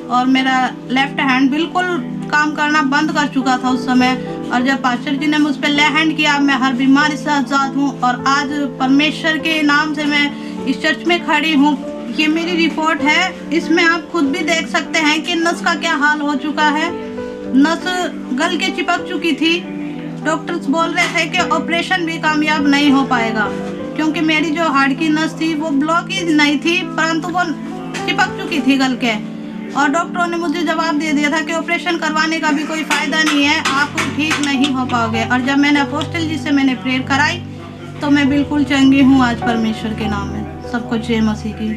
और मेरा लेफ्ट हैंड बिल्कुल काम करना बंद कर चुका था उस समय। और जब पास्टर जी ने मुझ पर ले हैंड किया, मैं हर बीमारी से आज़ाद हूँ और आज परमेश्वर के नाम से मैं इस चर्च में खड़ी हूँ। ये मेरी रिपोर्ट है, इसमें आप खुद भी देख सकते हैं कि नस का क्या हाल हो चुका है। नस गल के चिपक चुकी थी। डॉक्टर्स बोल रहे थे कि ऑपरेशन भी कामयाब नहीं हो पाएगा, क्योंकि मेरी जो हार्ट की नस थी वो ब्लॉक ही नहीं थी, परंतु वो चिपक चुकी थी गल के। और डॉक्टरों ने मुझे जवाब दे दिया था कि ऑपरेशन करवाने का भी कोई फ़ायदा नहीं है, आप ठीक नहीं हो पाओगे। और जब मैंने अपोस्टल जी से मैंने प्रेयर कराई तो मैं बिल्कुल चंगी हूँ आज परमेश्वर के नाम में। सबको जय मसीह की।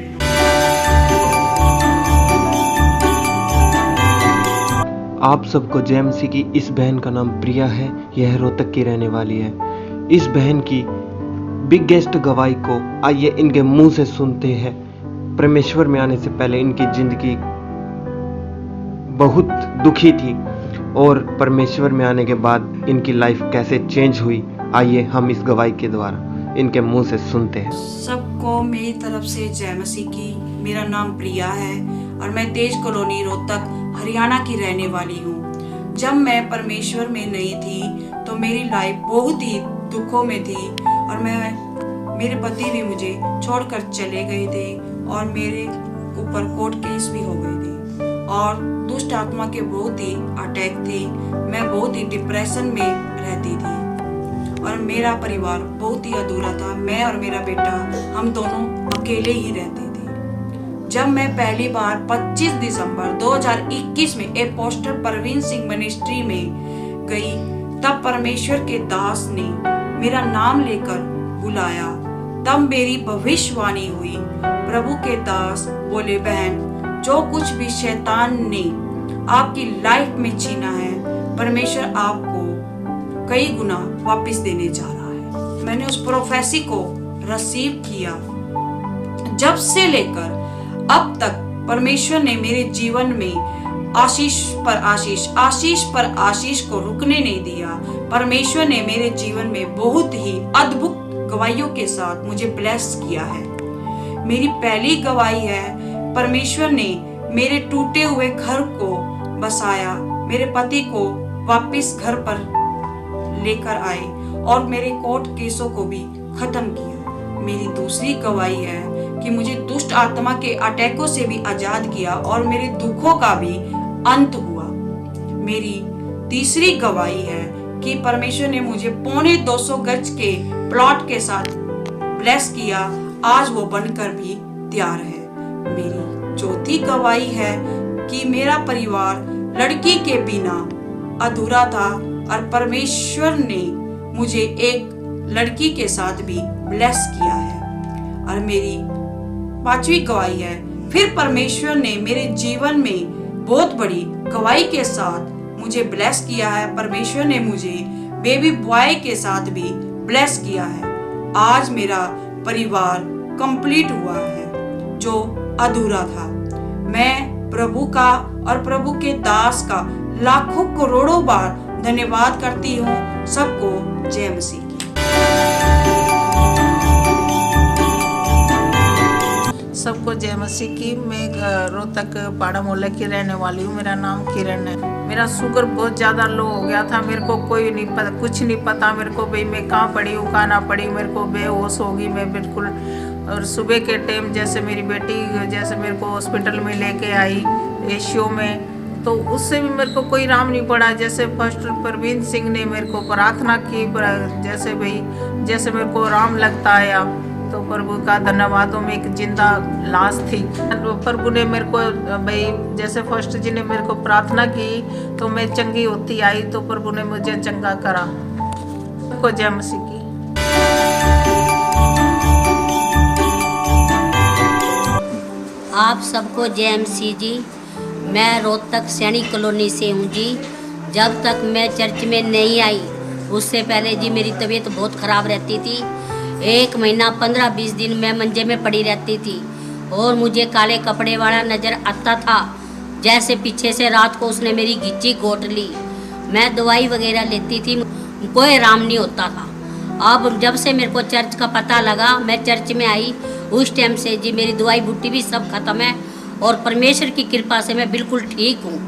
आप सबको जय मसीह की। इस बहन का नाम प्रिया है, यह रोहतक की रहने वाली है। इस बहन की बिगेस्ट गवाही को आइए इनके मुंह से सुनते हैं। परमेश्वर में आने से पहले इनकी जिंदगी बहुत दुखी थी और परमेश्वर में आने के बाद इनकी लाइफ कैसे चेंज हुई, आइए हम इस गवाही के द्वारा इनके मुंह से सुनते हैं। सबको मेरी तरफ से जय मसीह की। मेरा नाम प्रिया है और मैं तेज कॉलोनी रोहतक हरियाणा की रहने वाली हूँ। जब मैं परमेश्वर में नहीं थी तो मेरी लाइफ बहुत ही दुखों में थी और मेरे पति भी मुझे छोड़कर चले गए थे और मेरे ऊपर कोर्ट केस भी हो गए थे और दुष्ट आत्मा के बहुत ही अटैक थे। मैं बहुत ही डिप्रेशन में रहती थी और मेरा परिवार बहुत ही अधूरा था। मैं और मेरा बेटा हम दोनों अकेले ही रहते थे। जब मैं पहली बार 25 दिसंबर 2021 में अपोस्टल प्रवीण सिंह मिनिस्ट्री में गई, तब परमेश्वर के दास ने मेरा नाम लेकर बुलाया। तब मेरी भविष्यवाणी हुई। प्रभु के दास बोले, बहन, जो कुछ भी शैतान ने आपकी लाइफ में छीना है, परमेश्वर आपको कई गुना वापस देने जा रहा है। मैंने उस प्रोफेसी को रिसीव किया। जब से लेकर अब तक परमेश्वर ने मेरे जीवन में आशीष पर आशीष, आशीष पर आशीष को रुकने नहीं दिया। परमेश्वर ने मेरे जीवन में बहुत ही अद्भुत गवाहियों के साथ मुझे ब्लेस किया है। मेरी पहली गवाही है, परमेश्वर ने मेरे टूटे हुए घर को बसाया, मेरे पति को वापस घर पर लेकर आए और मेरे कोर्ट केसों को भी खत्म किया। मेरी दूसरी गवाही है कि मुझे दुष्ट आत्मा के अटैकों से भी आजाद किया और मेरे दुखों का भी अंत हुआ। मेरी तीसरी गवाही है कि परमेश्वर ने मुझे 250 गज के प्लॉट के साथ ब्लेस किया, आज वो बनकर भी तैयार है। मेरी चौथी गवाही है कि मेरा परिवार लड़की के बिना अधूरा था और परमेश्वर ने मुझे एक लड़की के साथ भी ब्लेस किया है। और मेरी पांचवी गवाही है, फिर परमेश्वर ने मेरे जीवन में बहुत बड़ी गवाही के साथ मुझे ब्लेस किया है। परमेश्वर ने मुझे बेबी बॉय के साथ भी ब्लेस किया है। आज मेरा परिवार कंप्लीट हुआ है जो अधूरा था। मैं प्रभु का और प्रभु के दास का लाखों करोड़ों बार धन्यवाद करती हूँ। सबको जय मसीह की। सबको जय मसीह की। मैं रोहतक पाड़ा मोहल्ले की रहने वाली हूँ। मेरा नाम किरण है। मेरा शुगर बहुत ज़्यादा लो हो गया था। मेरे को कोई नहीं पता, कुछ नहीं पता मेरे को भाई मैं कहाँ पड़ी हूँ कहाँ ना पड़ी। मेरे को बेहोश होगी मैं बिल्कुल। और सुबह के टाइम जैसे मेरी बेटी जैसे मेरे को हॉस्पिटल में लेके आई एशियो में, तो उससे भी मेरे को कोई राम नहीं पड़ा। जैसे फर्स्ट प्रवीण सिंह ने मेरे को प्रार्थना की, जैसे भाई जैसे मेरे को राम लगता आया, तो प्रभु का धन्यवादों में एक जिंदा लाश थी। तो प्रभु ने मेरे को भाई जैसे फर्स्ट जी ने मेरे को प्रार्थना की तो मैं चंगी होती आई, तो प्रभु ने मुझे चंगा करा। को जय मसीह की। आप सबको जय मसीह जी। मैं रोहतक सैनी कॉलोनी से हूँ जी। जब तक मैं चर्च में नहीं आई उससे पहले जी मेरी तबीयत बहुत ख़राब रहती थी। 1 महीना 15-20 दिन मैं मंजे में पड़ी रहती थी और मुझे काले कपड़े वाला नज़र आता था, जैसे पीछे से रात को उसने मेरी घिच्ची घोट ली। मैं दवाई वगैरह लेती थी, कोई आराम नहीं होता था। अब जब से मेरे को चर्च का पता लगा, मैं चर्च में आई, उस टाइम से जी मेरी दवाई बूटी भी सब खत्म है और परमेश्वर की कृपा से मैं बिल्कुल ठीक हूँ।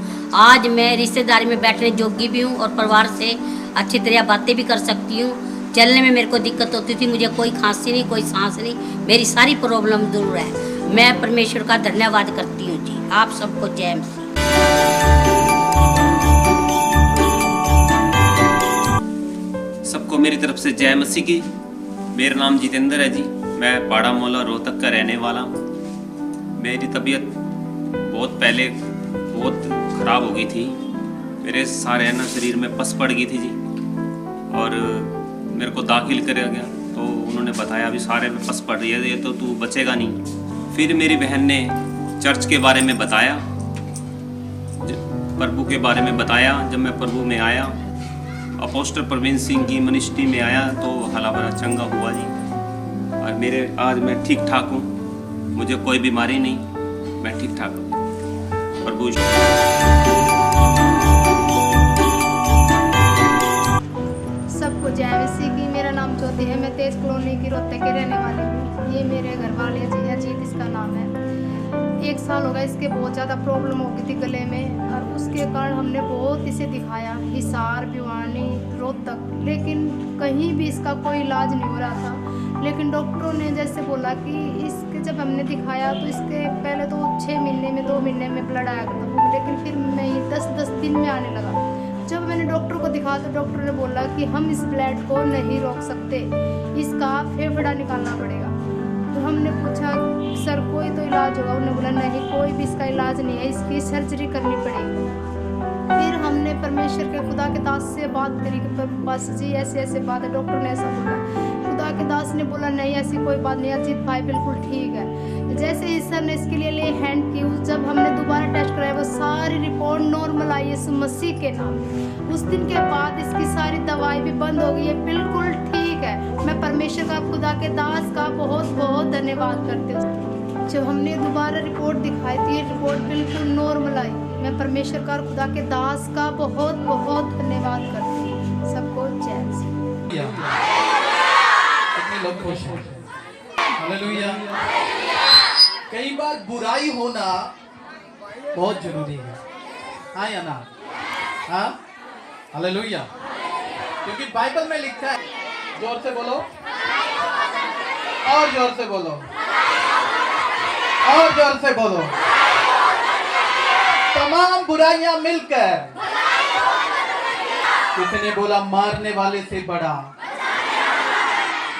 आज मैं रिश्तेदारी में बैठने जोगी भी हूँ और परिवार से अच्छी तरह बातें भी कर सकती हूँ। चलने में मेरे को दिक्कत होती थी, मुझे कोई खांसी नहीं, कोई सांस नहीं, मेरी सारी प्रॉब्लम दूर है। मैं परमेश्वर का धन्यवाद करती हूँ जी। आप सबको जय मसीह। सबको मेरी तरफ से जय मसीह की। मेरा नाम जितेंद्र है जी। मैं पाड़ा मोहल्ला रोहतक का रहने वाला हूँ। मेरी तबीयत बहुत पहले बहुत ख़राब हो गई थी। मेरे सारे ना शरीर में पस पड़ गई थी जी और मेरे को दाखिल कराया गया तो उन्होंने बताया अभी सारे में पस पड़ रही है, ये तो तू बचेगा नहीं। फिर मेरी बहन ने चर्च के बारे में बताया, प्रभु के बारे में बताया। जब मैं प्रभु में आया, अपोस्टल प्रवीण सिंह की मिनिस्ट्री में आया तो हला भला चंगा हुआ जी। और मेरे आज मैं ठीक ठाक हूँ, मुझे कोई बीमारी नहीं, मैं ठीक ठाक हूँ। प्रभु सबको जय मसीह की। मेरा नाम ज्योति है, मैं तेज कॉलोनी की रोहतक के रहने वाली हूँ। ये मेरे घर वाले जी, अजीत इसका नाम है। 1 साल हो गया इसके बहुत ज़्यादा प्रॉब्लम हो गई थी गले में और उसके कारण हमने बहुत इसे दिखाया, हिसार, भिवानी, रोहतक, लेकिन कहीं भी इसका कोई इलाज नहीं हो रहा था। लेकिन डॉक्टरों ने जैसे बोला कि इसके जब हमने दिखाया तो इसके पहले तो 6 महीने में 2 महीने में ब्लड आया करता था, लेकिन फिर मैं ये 10-10 दिन में आने लगा। जब मैंने डॉक्टर को दिखाया तो डॉक्टर ने बोला कि हम इस ब्लड को नहीं रोक सकते, इसका फेफड़ा निकालना पड़ेगा। तो हमने पूछा सर कोई तो इलाज होगा? उन्होंने बोला नहीं, कोई भी इसका इलाज नहीं है, इसकी सर्जरी करनी पड़ेगी। फिर हमने परमेश्वर के खुदा के दास से बात करी कि बस जी ऐसे ऐसे बात है, डॉक्टर ने ऐसा बोला। खुदा के दास ने बोला नहीं ऐसी कोई बात नहीं, अजीत भाई बिल्कुल ठीक है। जैसे ही सर ने इसके लिए हैंड की, जब हमने दोबारा टेस्ट कराया वो सारी रिपोर्ट नॉर्मल आई, यीशु मसीह के नाम। उस दिन के बाद इसकी सारी दवाई भी बंद हो गई है, बिल्कुल ठीक है। मैं परमेश्वर का, खुदा के दास का बहुत बहुत धन्यवाद करती हूँ। जब हमने दोबारा रिपोर्ट दिखाई थी, ये रिपोर्ट बिल्कुल नॉर्मल आई। मैं परमेश्वर का और खुदा के दास का बहुत बहुत धन्यवाद करती हूँ। सबको जय मसीह। कितने लोग खुश हैं? हालेलुया। कई बार बुराई होना बहुत जरूरी है, हाँ या ना? हाँ, हालेलुया। क्योंकि बाइबल में लिखा है, जोर से बोलो और जोर से बोलो और जोर से बोलो, तमाम बुराइयां मिलकर, किसी ने बोला मारने वाले से बड़ा,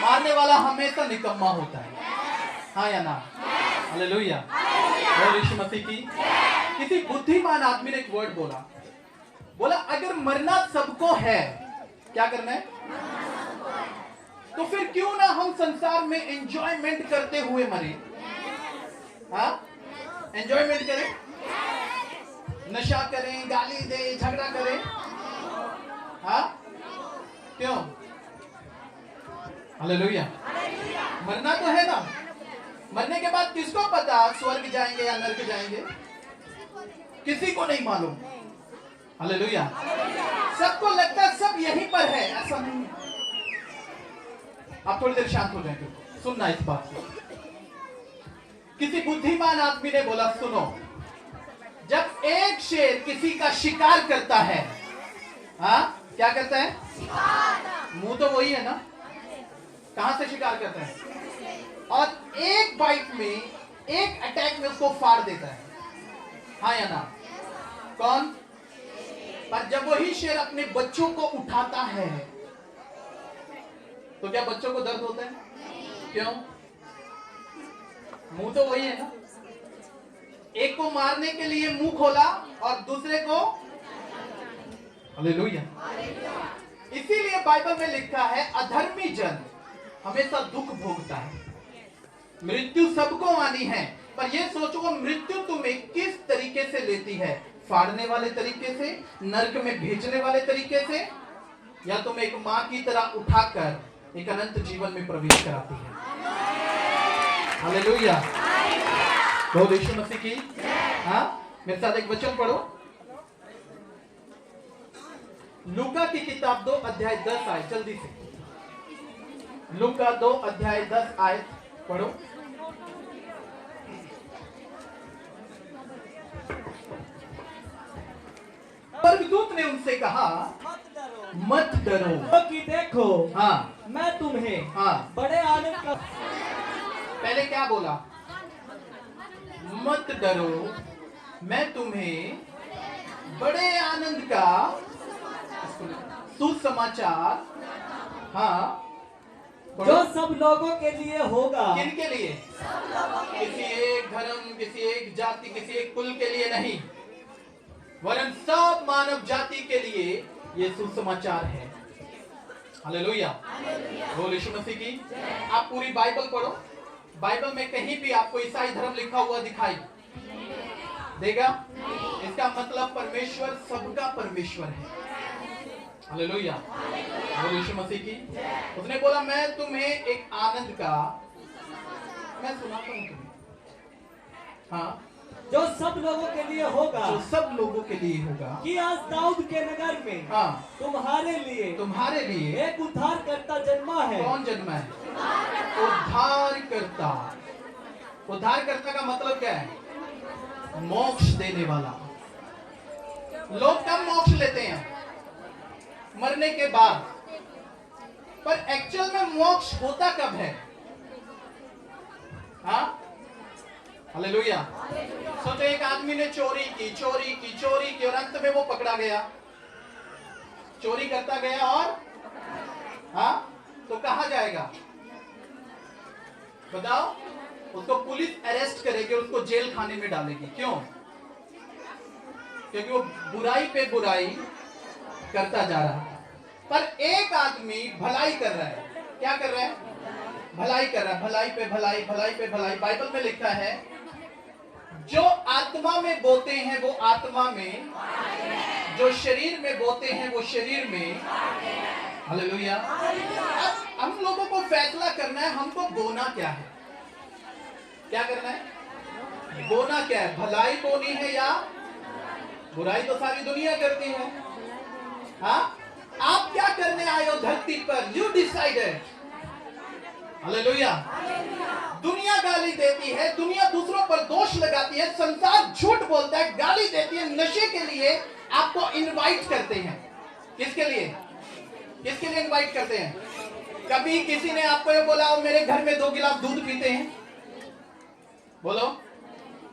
मारने वाला हमेशा निकम्मा होता है, हाँ या ना? हालेलुया। बोल यीशु मसीह की। किसी बुद्धिमान आदमी ने एक वर्ड बोला अगर मरना सबको है, क्या करना है? तो फिर क्यों ना हम संसार में एंजॉयमेंट करते हुए मरे? हाँ, एंजॉयमेंट करें, नशा करें, गाली दे, झगड़ा करें, हाँ? क्यों? हालेलुया। मरना तो है ना, मरने के बाद किसको पता स्वर्ग जाएंगे या नरक जाएंगे? किसी को नहीं मालूम। हालेलुया। सबको लगता है सब यहीं पर है, ऐसा नहीं। आप थोड़ी देर शांत हो जाएंगे, सुनना इस बात को। किसी बुद्धिमान आदमी ने बोला सुनो, जब एक शेर किसी का शिकार करता है, हाँ क्या करता है? मुंह तो वही है ना, कहां से शिकार करता है? और एक बाइट में, एक अटैक में उसको फाड़ देता है, हाँ या ना? कौन? पर जब वही शेर अपने बच्चों को उठाता है तो क्या बच्चों को दर्द होता है? क्यों? मुंह तो वही है ना। एक को मारने के लिए मुंह खोला और दूसरे को, हालेलुया। इसीलिए बाइबल में लिखा है अधर्मी जन हमेशा दुख भोगता है। मृत्यु सबको आनी है, पर यह सोचो मृत्यु तुम्हें किस तरीके से लेती है? फाड़ने वाले तरीके से, नरक में भेजने वाले तरीके से, या तुम्हें एक मां की तरह उठाकर एक अनंत जीवन में प्रवेश कराती है। हालेलुया। बोलो यीशु मसीह की। हाँ, मेरे साथ एक वचन पढ़ो। लूका की किताब 2 अध्याय 10 आयत, जल्दी से। लूका 2 अध्याय 10 आयत पढ़ो। स्वर्गदूत ने उनसे कहा मत डरो कि देखो हाँ मैं तुम्हें हाँ बड़े आनंद का। पहले क्या बोला? मत डरो, मैं तुम्हें बड़े आनंद का सुसमाचार हाँ जो सब लोगों के लिए होगा। किनके लिए? किसी एक धर्म, किसी एक जाति, किसी एक कुल के लिए नहीं, वरन सब मानव जाति के लिए ये सुसमाचार है। हालेलुया। बोलो यीशु मसीह की। आप पूरी बाइबल पढ़ो, बाइबल में कहीं भी आपको ईसाई धर्म लिखा हुआ दिखाई देगा? इसका मतलब परमेश्वर सबका परमेश्वर है। हालेलुया। बोलो यीशु मसीह की। उसने बोला मैं तुम्हें एक आनंद का, मैं सुनाता हूं तुम्हें, हाँ, जो सब लोगों के लिए होगा, जो सब लोगों के लिए होगा, कि आज दाऊद के नगर में हाँ तुम्हारे लिए एक उद्धारकर्ता जन्मा है। कौन जन्मा है? उद्धारकर्ता। उद्धारकर्ता का मतलब क्या है? मोक्ष देने वाला। लोग कब मोक्ष लेते हैं? मरने के बाद। पर एक्चुअल में मोक्ष होता कब है? हाँ, हालेलुया। सोचो एक आदमी ने चोरी की और अंत में वो पकड़ा गया। चोरी करता गया और हाँ, तो कहाँ जाएगा? बताओ। उसको पुलिस अरेस्ट करेगी, उसको जेल खाने में डालेगी। क्यों? क्योंकि वो बुराई पे बुराई करता जा रहा है। पर एक आदमी भलाई कर रहा है। क्या कर रहा है? भलाई कर रहा है। भलाई पे भलाई, भलाई पे भलाई। बाइबल में लिखा है जो आत्मा में बोते हैं वो आत्मा में, जो शरीर में बोते हैं वो शरीर में। हालेलुया। अब हम लोगों को फैसला करना है हमको बोना क्या है। क्या करना है? बोना क्या है? भलाई बोनी है या बुराई? तो सारी दुनिया करती है। हाँ, आप क्या करने आए हो धरती पर? You decided. हालेलुया। दुनिया गाली देती है, दुनिया दूसरों पर दोष लगाती है, संसार झूठ बोलता है, गाली देती है, नशे के लिए आपको इनवाइट करते हैं। किसके लिए? किसके लिए इनवाइट करते हैं? कभी किसी ने आपको ये बोला मेरे घर में 2 गिलास दूध पीते हैं? बोलो।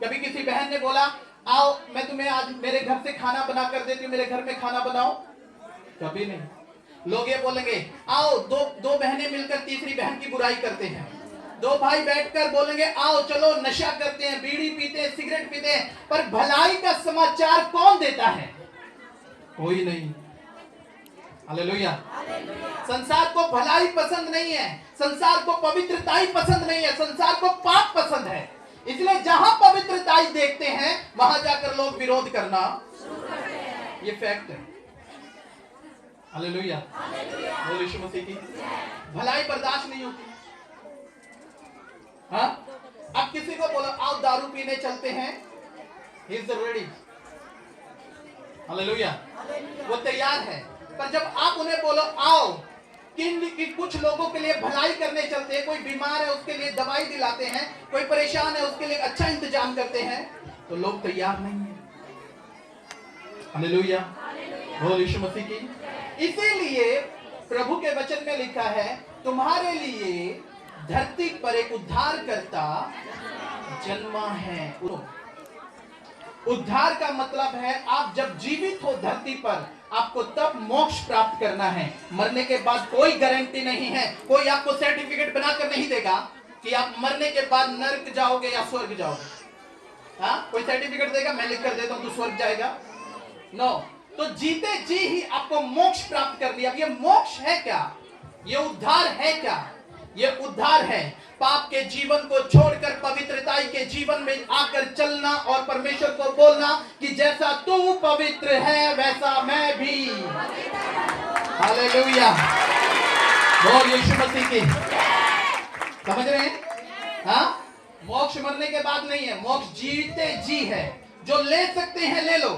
कभी किसी बहन ने बोला आओ मैं तुम्हें आज मेरे घर से खाना बना कर देती हूँ, मेरे घर में खाना बनाओ? कभी नहीं। लोग ये बोलेंगे आओ दो बहनें मिलकर तीसरी बहन की बुराई करते हैं। 2 भाई बैठकर बोलेंगे आओ चलो नशा करते हैं, बीड़ी पीते हैं, सिगरेट पीते हैं। पर भलाई का समाचार कौन देता है? कोई नहीं। हालेलुया। संसार को भलाई पसंद नहीं है, संसार को पवित्रताई पसंद नहीं है, संसार को पाप पसंद है। इसलिए जहां पवित्रताई देखते हैं वहां जाकर लोग विरोध करना, ये फैक्ट है। हालेलुया। बोलो यीशु मसीह की। भलाई बर्दाश्त नहीं होती। हाँ, अब किसी को बोलो आओ दारू पीने चलते हैं, ही इज रेडी। हालेलुया। वो तैयार है। पर जब आप उन्हें बोलो आओ कि कुछ लोगों के लिए भलाई करने चलते हैं, कोई बीमार है उसके लिए दवाई दिलाते हैं, कोई परेशान है उसके लिए अच्छा इंतजाम करते हैं, तो लोग तैयार नहीं है। हालेलुया। बोलो यीशु मसीह की। इसीलिए प्रभु के वचन में लिखा है तुम्हारे लिए धरती पर एक उद्धारकर्ता जन्मा है। उद्धार का मतलब है आप जब जीवित हो धरती पर, आपको तब मोक्ष प्राप्त करना है। मरने के बाद कोई गारंटी नहीं है, कोई आपको सर्टिफिकेट बनाकर नहीं देगा कि आप मरने के बाद नरक जाओगे या स्वर्ग जाओगे। हाँ, कोई सर्टिफिकेट देगा मैं लिख कर देता हूं तू स्वर्ग जाएगा? नो। तो जीते जी ही आपको मोक्ष प्राप्त कर लिया। अब ये मोक्ष है क्या? ये उद्धार है क्या? ये उद्धार है पाप के जीवन को छोड़कर पवित्रताई के जीवन में आकर चलना और परमेश्वर को बोलना कि जैसा तू पवित्र है वैसा मैं भी। हालेलुया, बोल यीशु मसीह की। समझ रहे हैं? हाँ, मोक्ष मरने के बाद नहीं है, मोक्ष जीते जी है। जो ले सकते हैं ले लो।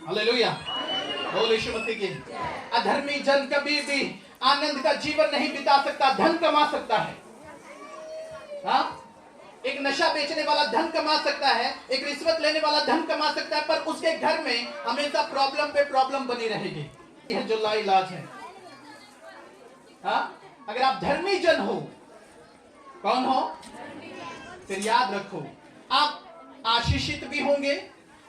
हालेलुया, बोल यीशु मसीह की। अधर्मी जन कभी भी आनंद का जीवन नहीं बिता सकता, धन कमा सकता है। हाँ? एक नशा बेचने वाला धन कमा सकता है, एक रिश्वत लेने वाला धन कमा सकता है, पर उसके घर में हमेशा प्रॉब्लम पे प्रॉब्लम बनी रहेगी। यह जो लाइलाज है। हाँ? अगर आप धर्मी जन हो, कौन हो? फिर याद रखो आप आशीषित भी होंगे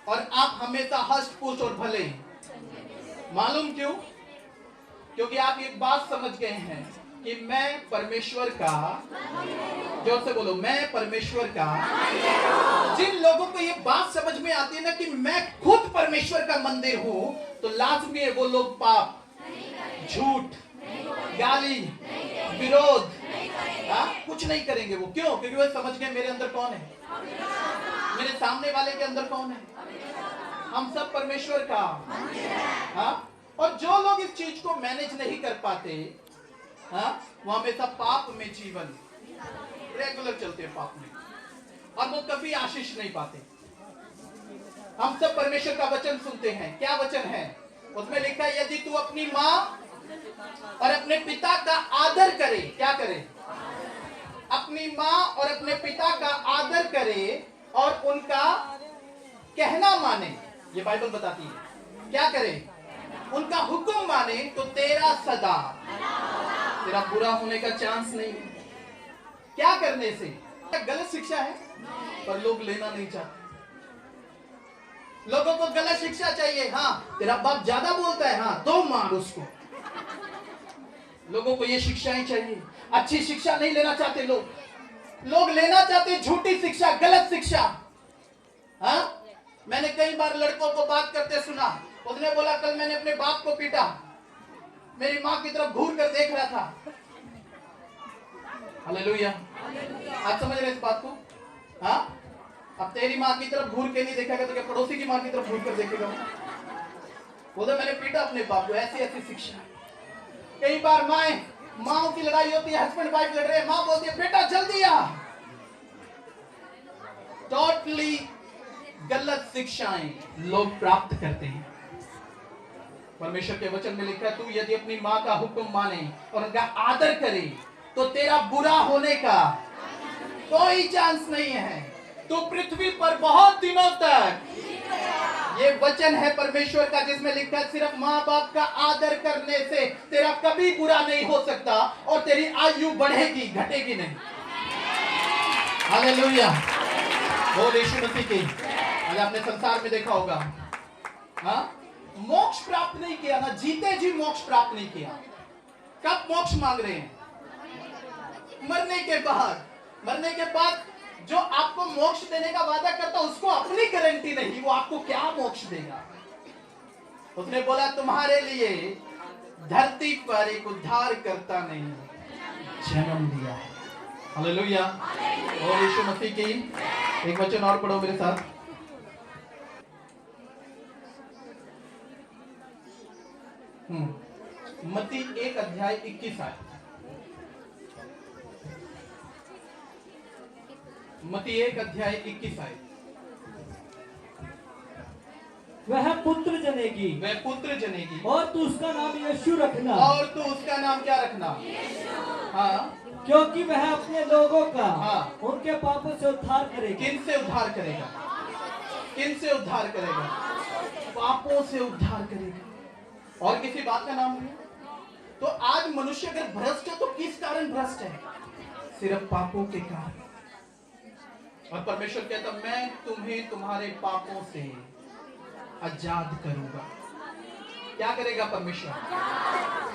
और आप हमेशा हष्ट पुष्ट और भले। मालूम क्यों? क्योंकि आप एक बात समझ गए हैं कि मैं परमेश्वर का, जोर से बोलो, मैं परमेश्वर का। जिन लोगों को ये बात समझ में आती है ना कि मैं खुद परमेश्वर का मंदिर हूं, तो लाजमी है वो लोग पाप, झूठ, गाली, विरोध कुछ नहीं करेंगे। वो क्यों? क्योंकि वो समझ गए मेरे अंदर कौन है, मेरे सामने वाले के अंदर कौन है। हम सब परमेश्वर का। हाँ? और जो लोग इस चीज को मैनेज नहीं कर पाते, हाँ, वो हमेशा पाप में जीवन रेगुलर चलते हैं पाप में, और वो कभी आशीष नहीं पाते। हम सब परमेश्वर का वचन सुनते हैं। क्या वचन है? उसमें लिखा है यदि तू अपनी माँ और अपने पिता का आदर करे, क्या करे? अपनी माँ और अपने पिता का आदर करे और उनका कहना माने, ये बाइबल बताती है। क्या करे? उनका हुक्म माने, तो तेरा सदा, तेरा बुरा होने का चांस नहीं है। क्या करने से? गलत शिक्षा है, पर लोग लेना नहीं चाहते। लोगों को गलत शिक्षा चाहिए। हाँ, तेरा बाप ज्यादा बोलता है, हाँ तो मार उसको। लोगों को ये शिक्षाएं चाहिए। अच्छी शिक्षा नहीं लेना चाहते लोग लेना चाहते झूठी शिक्षा, गलत शिक्षा। हाँ, मैंने कई बार लड़कों को बात करते सुना। उसने बोला कल मैंने अपने बाप को पीटा, मेरी माँ की तरफ घूर कर देख रहा था। हालेलुया, आप समझ रहे इस बात को? हाँ, अब तेरी माँ की तरफ घूर के नहीं देखेगा तो क्या पड़ोसी की माँ की तरफ घूर कर देखेगा? बोला मैंने पीटा अपने बाप को। ऐसी ऐसी शिक्षा। कई बार माँ की लड़ाई होती है, हस्बैंड वाइफ लड़ रहे हैं, माँ बोलती है बेटा जल्दी आ। टोटली गलत शिक्षाएं लोग प्राप्त करते हैं। परमेश्वर के वचन में लिखा है तू यदि अपनी माँ का हुक्म माने और उनका आदर करे तो तेरा बुरा होने का कोई चांस नहीं है। तो पृथ्वी पर बहुत दिनों तक, ये वचन है परमेश्वर का जिसमें लिखा है सिर्फ माँ बाप का आदर करने से तेरा कभी बुरा नहीं हो सकता और तेरी आयु बढ़ेगी, घटेगी नहीं। हालेलुया, बोल यीशु मसीह की। आज आपने संसार में देखा होगा, हाँ, मोक्ष प्राप्त नहीं किया ना, जीते जी मोक्ष प्राप्त नहीं किया। कब मोक्ष मांग रहे हैं? मरने के बाद। मरने के बाद जो आपको मोक्ष देने का वादा करता उसको अपनी गारंटी नहीं, वो आपको क्या मोक्ष देगा? उसने बोला तुम्हारे लिए धरती पर एक उद्धार करता नहीं जन्म दिया है। हालेलुया, और यीशु मसीह की। एक वचन और पढ़ो मेरे साथ। मत्ती 1 अध्याय 21 आयत। मत्ती 1 अध्याय 21 आयत। वह पुत्र जनेगी, वह पुत्र जनेगी, और तू उसका नाम यीशु रखना। और तू उसका नाम क्या रखना? हाँ, क्योंकि वह अपने लोगों का, हाँ, उनके पापों से उद्धार करेगा। किन से उद्धार करेगा? किन से उद्धार करेगा? पापों से उद्धार करेगा। और किसी बात का नाम नहीं। तो आज मनुष्य अगर भ्रष्ट है तो किस कारण भ्रष्ट है? सिर्फ पापों के कारण। और परमेश्वर कहता मैं तुम्हें तुम्हारे पापों से आजाद करूंगा। क्या करेगा परमेश्वर?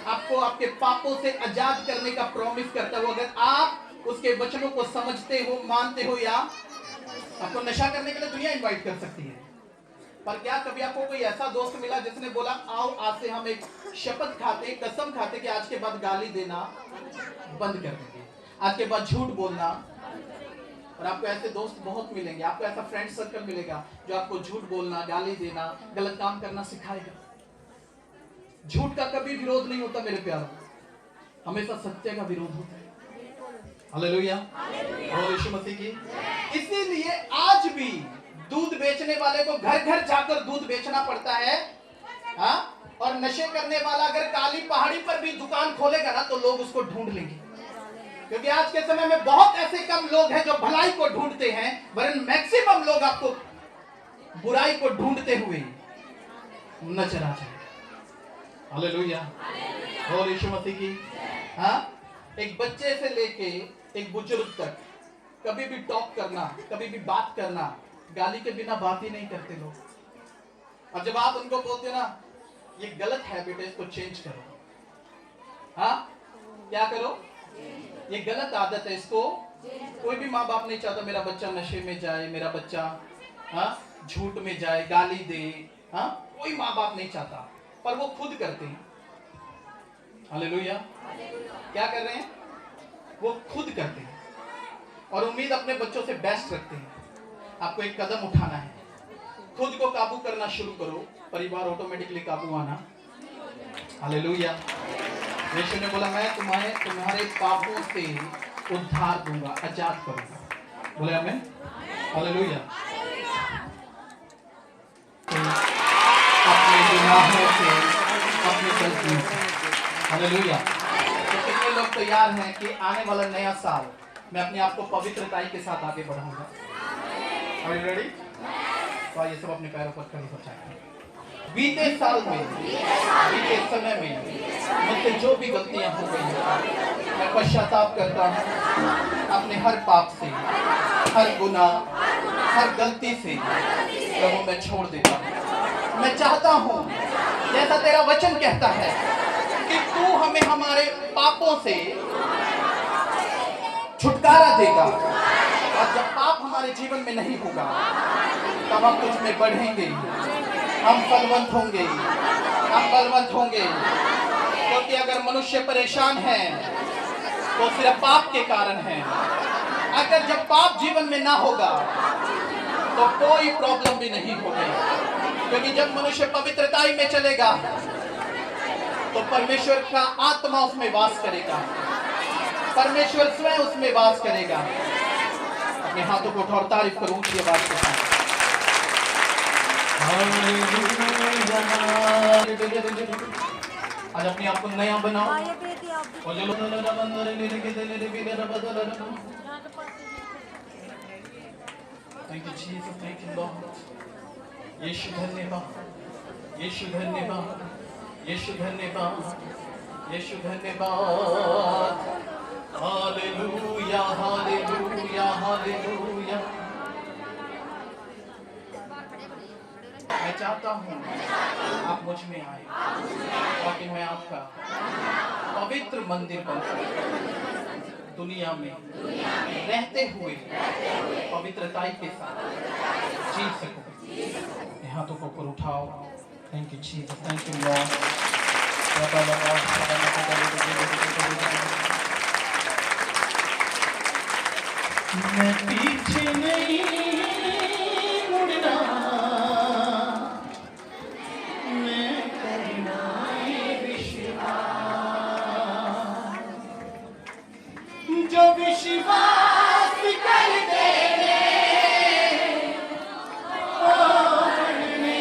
आपको आपके पापों से आजाद करने का प्रॉमिस करता हो अगर आप उसके वचनों को समझते हो, मानते हो। या आपको नशा करने के लिए दुनिया इनवाइट कर सकती है, पर क्या कभी आपको कोई ऐसा दोस्त मिला जिसने बोला आओ आज से हम एक शपथ खाते, कसम खाते कि आज के बाद गाली देना बंद कर देंगे, आज के बाद झूठ बोलना। और आपको ऐसे दोस्त बहुत मिलेंगे, आपको ऐसा फ्रेंड सर्कल मिलेगा जो आपको झूठ बोलना, गाली देना, गलत काम करना सिखाएगा। झूठ का कभी विरोध नहीं होता मेरे प्यारों, हमेशा सत्य का विरोध होता है। हालेलुया, और यीशु मसीह की। इसीलिए आज भी दूध बेचने वाले को घर घर जाकर दूध बेचना पड़ता है। हाँ? और नशे करने वाला अगर काली पहाड़ी पर भी दुकान खोलेगा ना तो लोग उसको ढूंढ लेंगे, क्योंकि आज के समय में बहुत ऐसे कम लोग हैं जो भलाई को ढूंढते हैं, वरन मैक्सिमम लोग आपको बुराई को ढूंढते हुए नजर आ जाए। हालेलुया, और यीशु मसीह की। हाँ? एक बच्चे से लेके एक बुजुर्ग तक कभी भी टॉक करना, कभी भी बात करना, गाली के बिना बात ही नहीं करते लोग। और जब आप उनको बोलते हो ना ये गलत हैबिट है, इसको चेंज करो। हाँ, क्या करो? ये गलत आदत है, इसको कोई भी माँ बाप नहीं चाहता मेरा बच्चा नशे में जाए, मेरा बच्चा हाँ झूठ में जाए, गाली दे। हाँ, कोई माँ बाप नहीं चाहता, पर वो खुद करते हैं। हालेलुया, क्या कर रहे हैं? वो खुद करते हैं और उम्मीद अपने बच्चों से बेस्ट रखते हैं। आपको एक कदम उठाना है, खुद को काबू करना शुरू करो, परिवार ऑटोमेटिकली काबू आना। हालेलुया, यीशु ने बोला मैं तुम्हारे पापों से उद्धार दूंगा, आजाद करूंगा। बोले आमीन। हालेलुया, अपने गुनाहों से, अपनी गलतियों से। हालेलुया। तो कितने लोग तैयार हैं कि आने वाला नया साल मैं अपने आप को पवित्रताई के साथ आगे बढ़ाऊंगा? Are you ready? तो आइए सब अपने पैरों पर खड़े हो जाएं। बीते साल में, बीते समय में मुझसे जो भी गलतियां हो गई हैं, मैं पश्चाताप करता हूँ अपने हर पाप से, हर गुनाह, हर गलती से प्रभु मैं छोड़ देता हूँ। मैं चाहता हूँ जैसा तेरा वचन कहता है कि तू हमें हमारे पापों से छुटकारा देगा, और जब पाप हमारे जीवन में नहीं होगा तब हम तुझ में बढ़ेंगे, हम फलवंत होंगे, हम बलवंत होंगे। क्योंकि अगर मनुष्य परेशान है तो सिर्फ पाप के कारण है। अगर जब पाप जीवन में ना होगा तो कोई प्रॉब्लम भी नहीं होगी, क्योंकि जब मनुष्य पवित्रताई में चलेगा तो परमेश्वर का आत्मा उसमें वास करेगा, परमेश्वर स्वयं उसमें वास करेगा। अपने हाथों को उठाओ और तारीफ करो ऊंची आवाज के साथ। आज अपने आप को नया बनाओ और जो thank you Jesus, thank you Lord. यीशु धन्यवाद, यीशु धन्यवाद, यीशु धन्यवाद, यीशु धन्यवाद। हालेलुया, हालेलुया, हालेलुया। मैं चाहता हूँ आप मुझ में आए ताकि मैं आपका पवित्र मंदिर बन सकूं, दुनिया में रहते हुए पवित्रताई के साथ जी सकूं। हाथों को ऊपर उठाओ। Thank you Jesus, thank you Lord. मैं पीछे नहीं मुड़ना, मैं करना विश्वास, जो विश्वास कर दे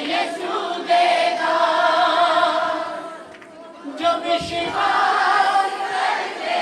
यीशु देगा, जो विश्वास कर दे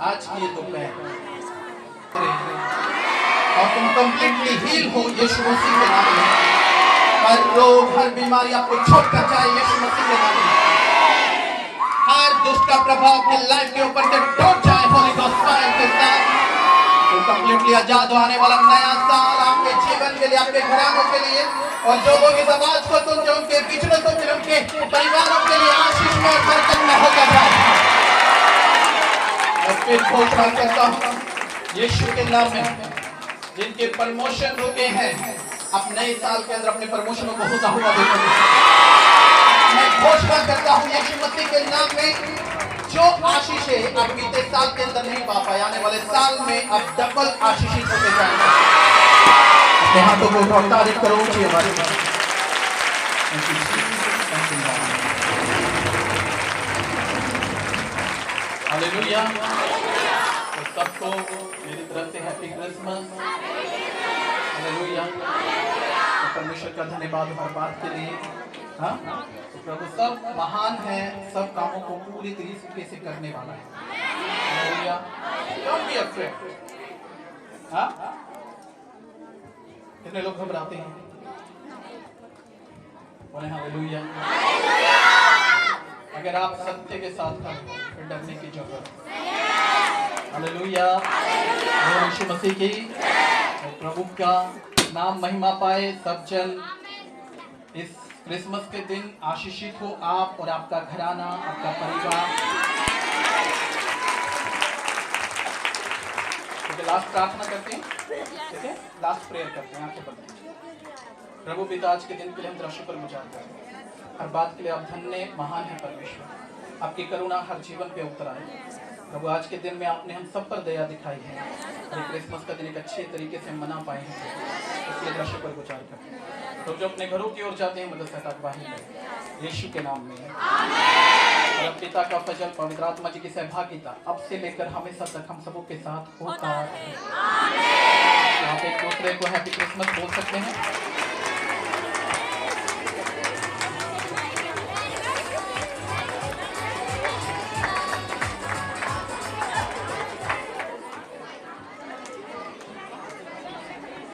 आज की ये दोपहर और तुम कंप्लीटली हील हो यीशु मसीह के नाम में। हर रोग हर बीमारी आपको छोड़कर जाए यीशु मसीह के नाम में। हर दुष्ट का प्रभाव आपकी लाइफ के ऊपर से टूट जाए होली गॉस्ट फायर के साथ। तो कंप्लीटली आजाद होने वाला नया साल आपके जीवन के लिए, आपके घरानों के लिए, और जो लोग इस आवाज को सुनते हैं उनके बिजनेसों के, उनके परिवारों के लिए आशीष में और बरकत में होकर जाए। मैं फिर घोषणा करता हूँ यीशु के नाम में, जिनके प्रमोशन रुके हैं आप नए साल के अंदर अपने प्रमोशनों को होता हुआ देखोगे। मैं घोषणा करता हूँ यीशु मसीह के नाम में, जो आशीषें आप बीते साल के अंदर नहीं पा पाए, आने वाले साल में आप डबल आशीषित होते जाएंगे। अपने हाथों को उठाओ, तारीफ करो ऊंची आवाज में। हालेलुया। तो सबको मेरी तरफ से हैप्पी क्रिसमस। हालेलुया। तो परमेश्वर का धन्यवाद हर बात के लिए। हाँ, तो प्रभु सब महान है, सब कामों को पूरी तरीके से करने वाला है। हालेलुया। Don't be afraid। हाँ, कितने लोग घबराते हैं? बोले हालेलुया। अगर आप सत्य के साथ हैं फिर डरने की जरूरत है। हालेलुया। यीशु मसीह की प्रभु का नाम महिमा पाए सब जन। इस क्रिसमस के दिन आशीषित हो आप और आपका घराना, आपका परिवार। ठीक है, लास्ट प्रार्थना करते हैं। ठीक है, लास्ट प्रेयर करते हैं। आंखें बंद करें। प्रभु पिता, आज के दिन के लिए हम तेरा शुक्रगुजार करते हैं। हर बात के लिए आप धन्य महान है परमेश्वर। आपकी करुणा हर जीवन पे उतर आए। प्रभु, आज के दिन में आपने हम सब पर दया दिखाई है। और क्रिसमस का दिन एक अच्छे तरीके से मना पाए हैं, इसलिए तेरा शुक्रगुजार करते हैं। तो जो अपने घरों की ओर जाते हैं मदद से अगवाही करें यीशु के नाम में। और पिता का फजल, पवित्र आत्मा जी की सहभागिता अब से लेकर हमेशा तक हम सबों के साथ होता है। आप एक दूसरे को हैप्पी क्रिसमस बोल सकते हैं।